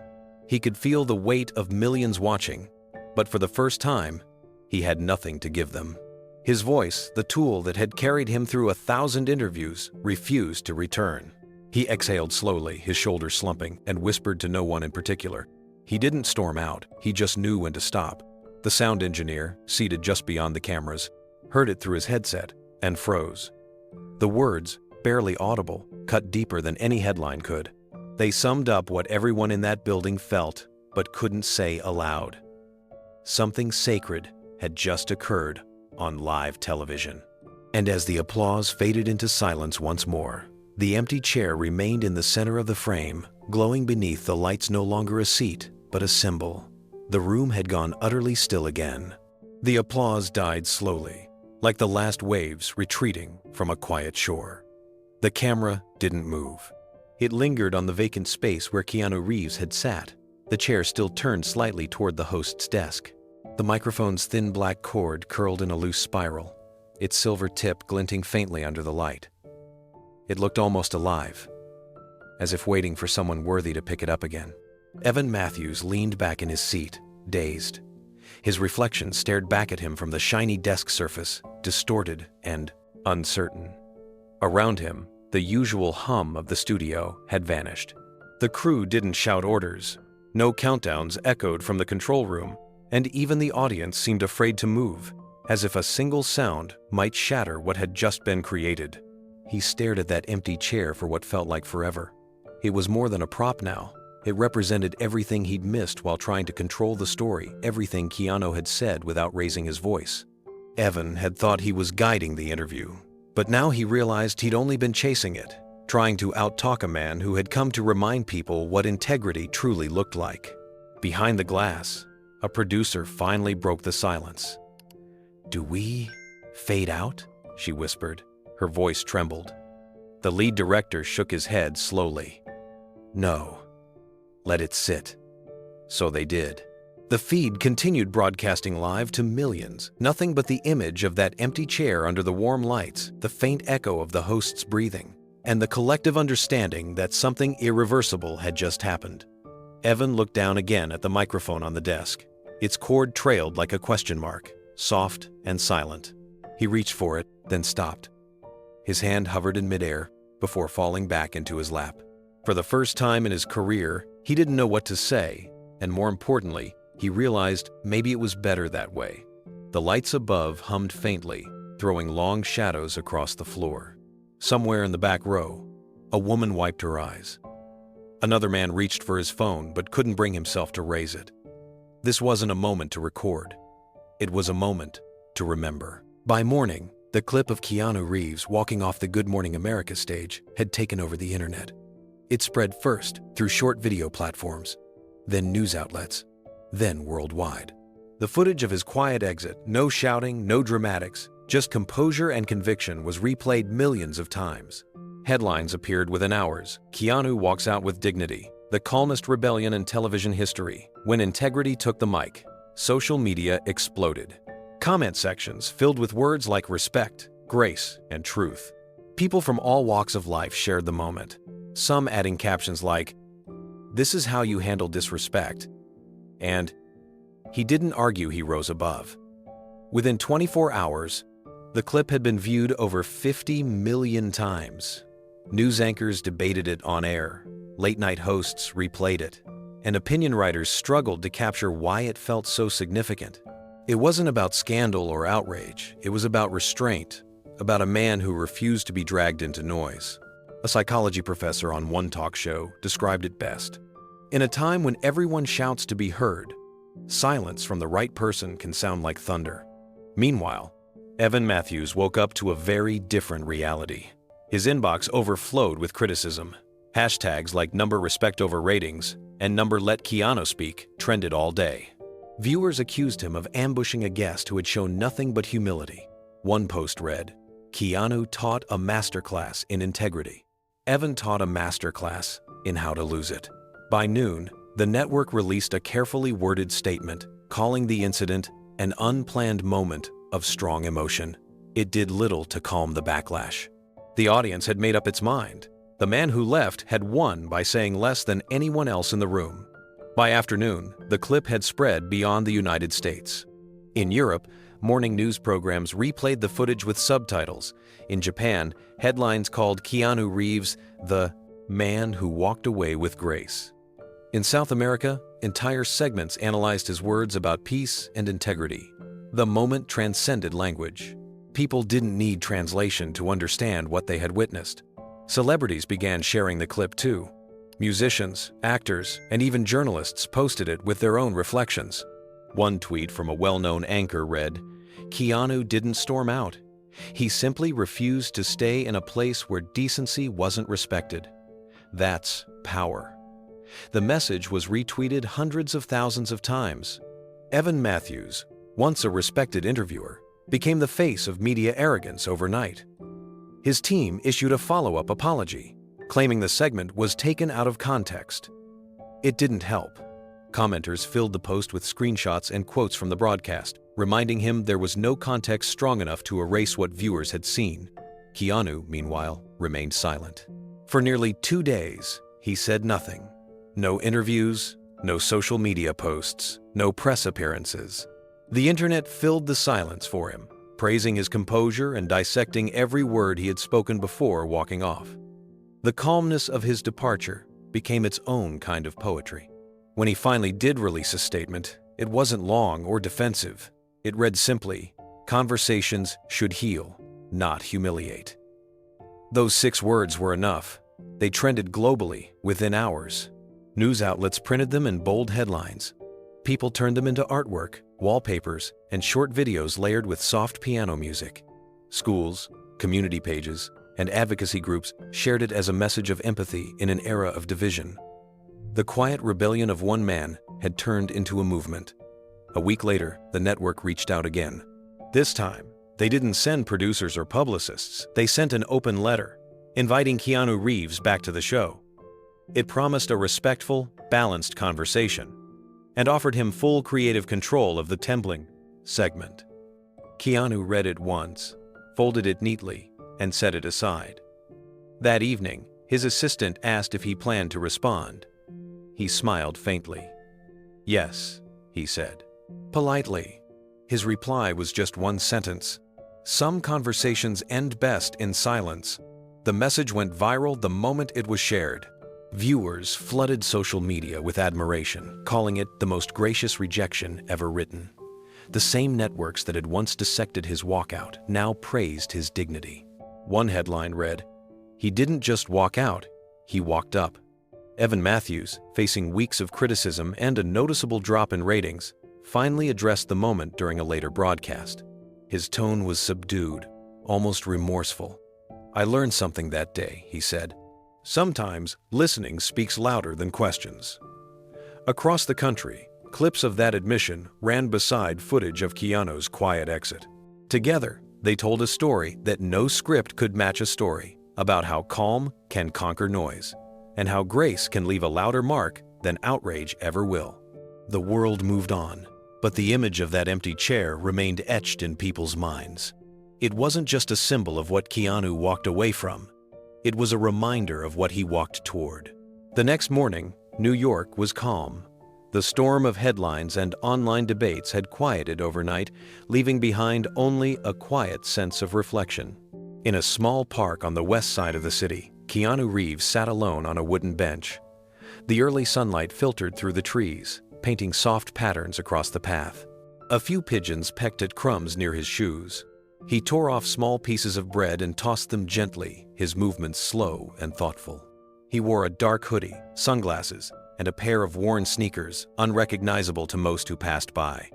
He could feel the weight of millions watching, but for the first time, he had nothing to give them. His voice, the tool that had carried him through 1,000 interviews, refused to return. He exhaled slowly, his shoulders slumping, and whispered to no one in particular. He didn't storm out, he just knew when to stop. The sound engineer, seated just beyond the cameras, heard it through his headset and froze. The words, barely audible, cut deeper than any headline could. They summed up what everyone in that building felt, but couldn't say aloud. Something sacred had just occurred on live television. And as the applause faded into silence once more, the empty chair remained in the center of the frame, glowing beneath the lights, no longer a seat, but a symbol. The room had gone utterly still again. The applause died slowly, like the last waves retreating from a quiet shore. The camera didn't move. It lingered on the vacant space where Keanu Reeves had sat, the chair still turned slightly toward the host's desk. The microphone's thin black cord curled in a loose spiral, its silver tip glinting faintly under the light. It looked almost alive. as if waiting for someone worthy to pick it up again. Evan Matthews leaned back in his seat, dazed. His reflection stared back at him from the shiny desk surface, distorted and uncertain. Around him, the usual hum of the studio had vanished. The crew didn't shout orders. No countdowns echoed from the control room, and even the audience seemed afraid to move, as if a single sound might shatter what had just been created. He stared at that empty chair for what felt like forever. It was more than a prop now. It represented everything he'd missed while trying to control the story, everything Keanu had said without raising his voice. Evan had thought he was guiding the interview, but now he realized he'd only been chasing it, trying to out-talk a man who had come to remind people what integrity truly looked like. Behind the glass, a producer finally broke the silence. "Do we fade out?" she whispered. Her voice trembled. The lead director shook his head slowly. "No. Let it sit." So they did. The feed continued broadcasting live to millions, nothing but the image of that empty chair under the warm lights, the faint echo of the host's breathing, and the collective understanding that something irreversible had just happened. Evan looked down again at the microphone on the desk. Its cord trailed like a question mark, soft and silent. He reached for it, then stopped. His hand hovered in midair before falling back into his lap. For the first time in his career, he didn't know what to say, and more importantly, he realized maybe it was better that way. The lights above hummed faintly, throwing long shadows across the floor. Somewhere in the back row, a woman wiped her eyes. Another man reached for his phone but couldn't bring himself to raise it. This wasn't a moment to record. It was a moment to remember. By morning, the clip of Keanu Reeves walking off the Good Morning America stage had taken over the internet. It spread first through short video platforms, then news outlets, then worldwide. The footage of his quiet exit, no shouting, no dramatics, just composure and conviction, was replayed millions of times. Headlines appeared within hours. Keanu walks out with dignity. The calmest rebellion in television history. When integrity took the mic, social media exploded. Comment sections filled with words like respect, grace, and truth. People from all walks of life shared the moment, some adding captions like, "This is how you handle disrespect," and "He didn't argue, he rose above." Within 24 hours, the clip had been viewed over 50 million times. News anchors debated it on air, late-night hosts replayed it, and opinion writers struggled to capture why it felt so significant. It wasn't about scandal or outrage, it was about restraint, about a man who refused to be dragged into noise. A psychology professor on one talk show described it best. In a time when everyone shouts to be heard, silence from the right person can sound like thunder. Meanwhile, Evan Matthews woke up to a very different reality. His inbox overflowed with criticism. Hashtags like #RespectOverRatings and #LetKeanu trended all day. Viewers accused him of ambushing a guest who had shown nothing but humility. One post read, "Keanu taught a masterclass in integrity." Evan taught a masterclass in how to lose it. By noon, the network released a carefully worded statement, calling the incident an unplanned moment of strong emotion. It did little to calm the backlash. The audience had made up its mind. The man who left had won by saying less than anyone else in the room. By afternoon, the clip had spread beyond the United States. In Europe, morning news programs replayed the footage with subtitles. In Japan, headlines called Keanu Reeves the man who walked away with grace. In South America, entire segments analyzed his words about peace and integrity. The moment transcended language. People didn't need translation to understand what they had witnessed. Celebrities began sharing the clip too. Musicians, actors, and even journalists posted it with their own reflections. One tweet from a well-known anchor read, "Keanu didn't storm out. He simply refused to stay in a place where decency wasn't respected. That's power." The message was retweeted hundreds of thousands of times. Evan Matthews, once a respected interviewer, became the face of media arrogance overnight. His team issued a follow-up apology, claiming the segment was taken out of context. It didn't help. Commenters filled the post with screenshots and quotes from the broadcast, reminding him there was no context strong enough to erase what viewers had seen. Keanu, meanwhile, remained silent. For nearly 2 days, He said nothing. No interviews, no social media posts, no press appearances. The internet filled the silence for him, praising his composure and dissecting every word he had spoken before walking off. The calmness of his departure became its own kind of poetry. When he finally did release a statement, it wasn't long or defensive. It read simply, "Conversations should heal, not humiliate." Those 6 words were enough. They trended globally within hours. News outlets printed them in bold headlines. People turned them into artwork, wallpapers, and short videos layered with soft piano music. Schools, community pages, and advocacy groups shared it as a message of empathy in an era of division. The quiet rebellion of one man had turned into a movement. A week later, the network reached out again. This time, they didn't send producers or publicists. They sent an open letter, inviting Keanu Reeves back to the show. It promised a respectful, balanced conversation, and offered him full creative control of the Templing segment. Keanu read it once, folded it neatly, and set it aside. That evening, his assistant asked if he planned to respond. He smiled faintly. "Yes," he said, politely. His reply was just one sentence. Some conversations end best in silence. The message went viral the moment it was shared. Viewers flooded social media with admiration, calling it the most gracious rejection ever written. The same networks that had once dissected his walkout now praised his dignity. One headline read, "He didn't just walk out, he walked up." Evan Matthews, facing weeks of criticism and a noticeable drop in ratings, finally addressed the moment during a later broadcast. His tone was subdued, almost remorseful. "I learned something that day," he said. "Sometimes listening speaks louder than questions." Across the country, clips of that admission ran beside footage of Keanu's quiet exit. Together, they told a story that no script could match, a story about how calm can conquer noise, and how grace can leave a louder mark than outrage ever will. The world moved on, but the image of that empty chair remained etched in people's minds. It wasn't just a symbol of what Keanu walked away from. It was a reminder of what he walked toward. The next morning, New York was calm. The storm of headlines and online debates had quieted overnight, leaving behind only a quiet sense of reflection. In a small park on the west side of the city, Keanu Reeves sat alone on a wooden bench. The early sunlight filtered through the trees, painting soft patterns across the path. A few pigeons pecked at crumbs near his shoes. He tore off small pieces of bread and tossed them gently, his movements slow and thoughtful. He wore a dark hoodie, sunglasses, and a pair of worn sneakers, unrecognizable to most who passed by.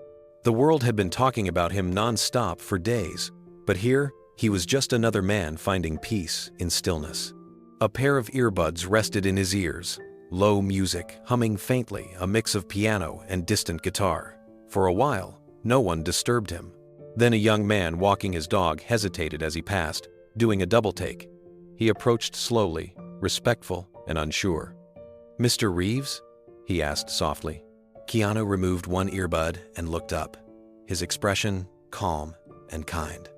The world had been talking about him non-stop for days, but here, he was just another man finding peace in stillness. A pair of earbuds rested in his ears, low music humming faintly, a mix of piano and distant guitar. For a while, no one disturbed him. Then a young man walking his dog hesitated as he passed, doing a double take. He approached slowly, respectful and unsure. "Mr. Reeves?" he asked softly. Keanu removed one earbud and looked up, his expression calm and kind.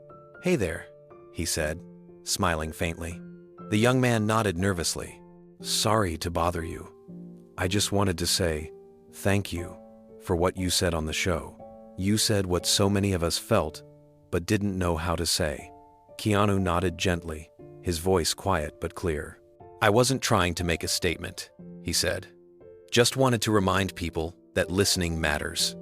"Hey there," he said, smiling faintly. The young man nodded nervously. "Sorry to bother you. I just wanted to say thank you for what you said on the show. You said what so many of us felt, but didn't know how to say." Keanu nodded gently, his voice quiet but clear. "I wasn't trying to make a statement," he said. "Just wanted to remind people that listening matters."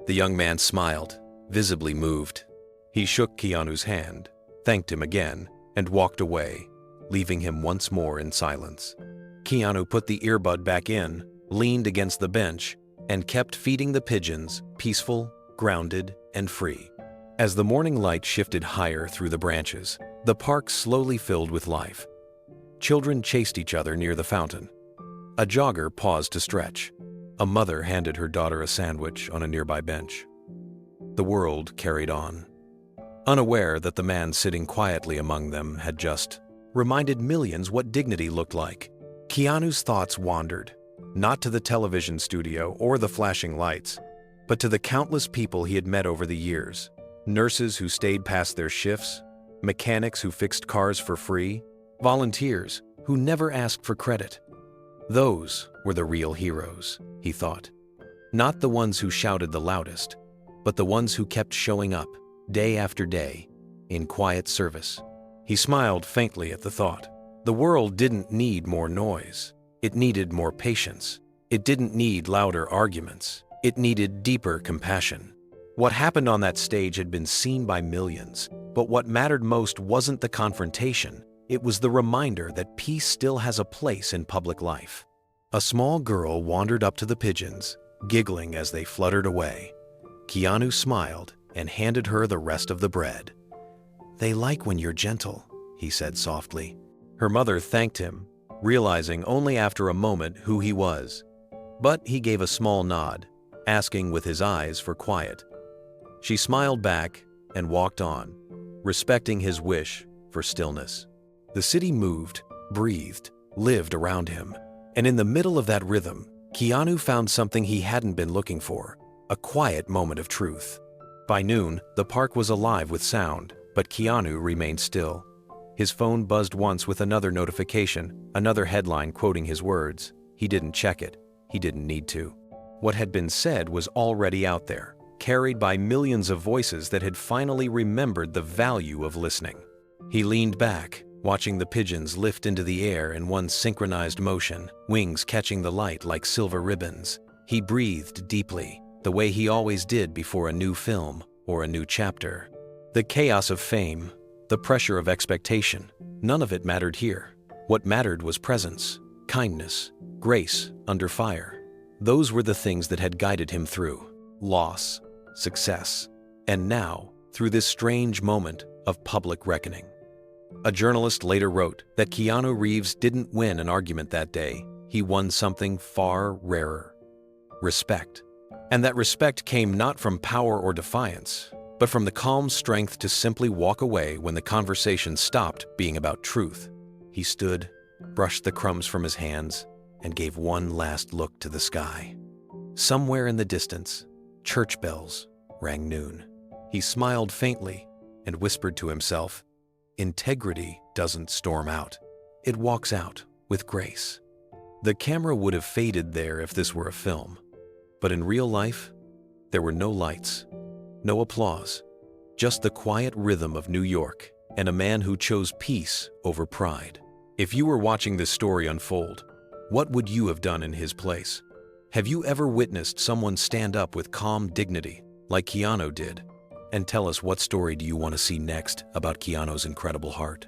The young man smiled, visibly moved. He shook Keanu's hand, thanked him again, and walked away, leaving him once more in silence. Keanu put the earbud back in, leaned against the bench, and kept feeding the pigeons, peaceful, grounded, and free. As the morning light shifted higher through the branches, the park slowly filled with life. Children chased each other near the fountain. A jogger paused to stretch. A mother handed her daughter a sandwich on a nearby bench. The world carried on, unaware that the man sitting quietly among them had just reminded millions what dignity looked like. Keanu's thoughts wandered, not to the television studio or the flashing lights, but to the countless people he had met over the years. Nurses who stayed past their shifts, mechanics who fixed cars for free, volunteers who never asked for credit. Those were the real heroes, he thought. Not the ones who shouted the loudest, but the ones who kept showing up, day after day, in quiet service. He smiled faintly at the thought. The world didn't need more noise. It needed more patience. It didn't need louder arguments. It needed deeper compassion. What happened on that stage had been seen by millions, but what mattered most wasn't the confrontation. It was the reminder that peace still has a place in public life. A small girl wandered up to the pigeons, giggling as they fluttered away. Keanu smiled and handed her the rest of the bread. "They like when you're gentle," he said softly. Her mother thanked him, realizing only after a moment who he was. But he gave a small nod, asking with his eyes for quiet. She smiled back and walked on, respecting his wish for stillness. The city moved, breathed, lived around him. And in the middle of that rhythm, Keanu found something he hadn't been looking for, a quiet moment of truth. By noon, the park was alive with sound, but Keanu remained still. His phone buzzed once with another notification, another headline quoting his words. He didn't check it. He didn't need to. What had been said was already out there, carried by millions of voices that had finally remembered the value of listening. He leaned back, watching the pigeons lift into the air in one synchronized motion, wings catching the light like silver ribbons. He breathed deeply, the way he always did before a new film or a new chapter. The chaos of fame, the pressure of expectation, none of it mattered here. What mattered was presence, kindness, grace under fire. Those were the things that had guided him through loss, success, and now through this strange moment of public reckoning. A journalist later wrote that Keanu Reeves didn't win an argument that day. He won something far rarer: respect. And that respect came not from power or defiance, but from the calm strength to simply walk away when the conversation stopped being about truth. He stood, brushed the crumbs from his hands, and gave one last look to the sky. Somewhere in the distance, church bells rang noon. He smiled faintly and whispered to himself, "Integrity doesn't storm out. It walks out with grace." The camera would have faded there if this were a film. But in real life, there were no lights, no applause, just the quiet rhythm of New York and a man who chose peace over pride. If you were watching this story unfold, what would you have done in his place? Have you ever witnessed someone stand up with calm dignity, like Keanu did? And tell us, what story do you want to see next about Keanu's incredible heart?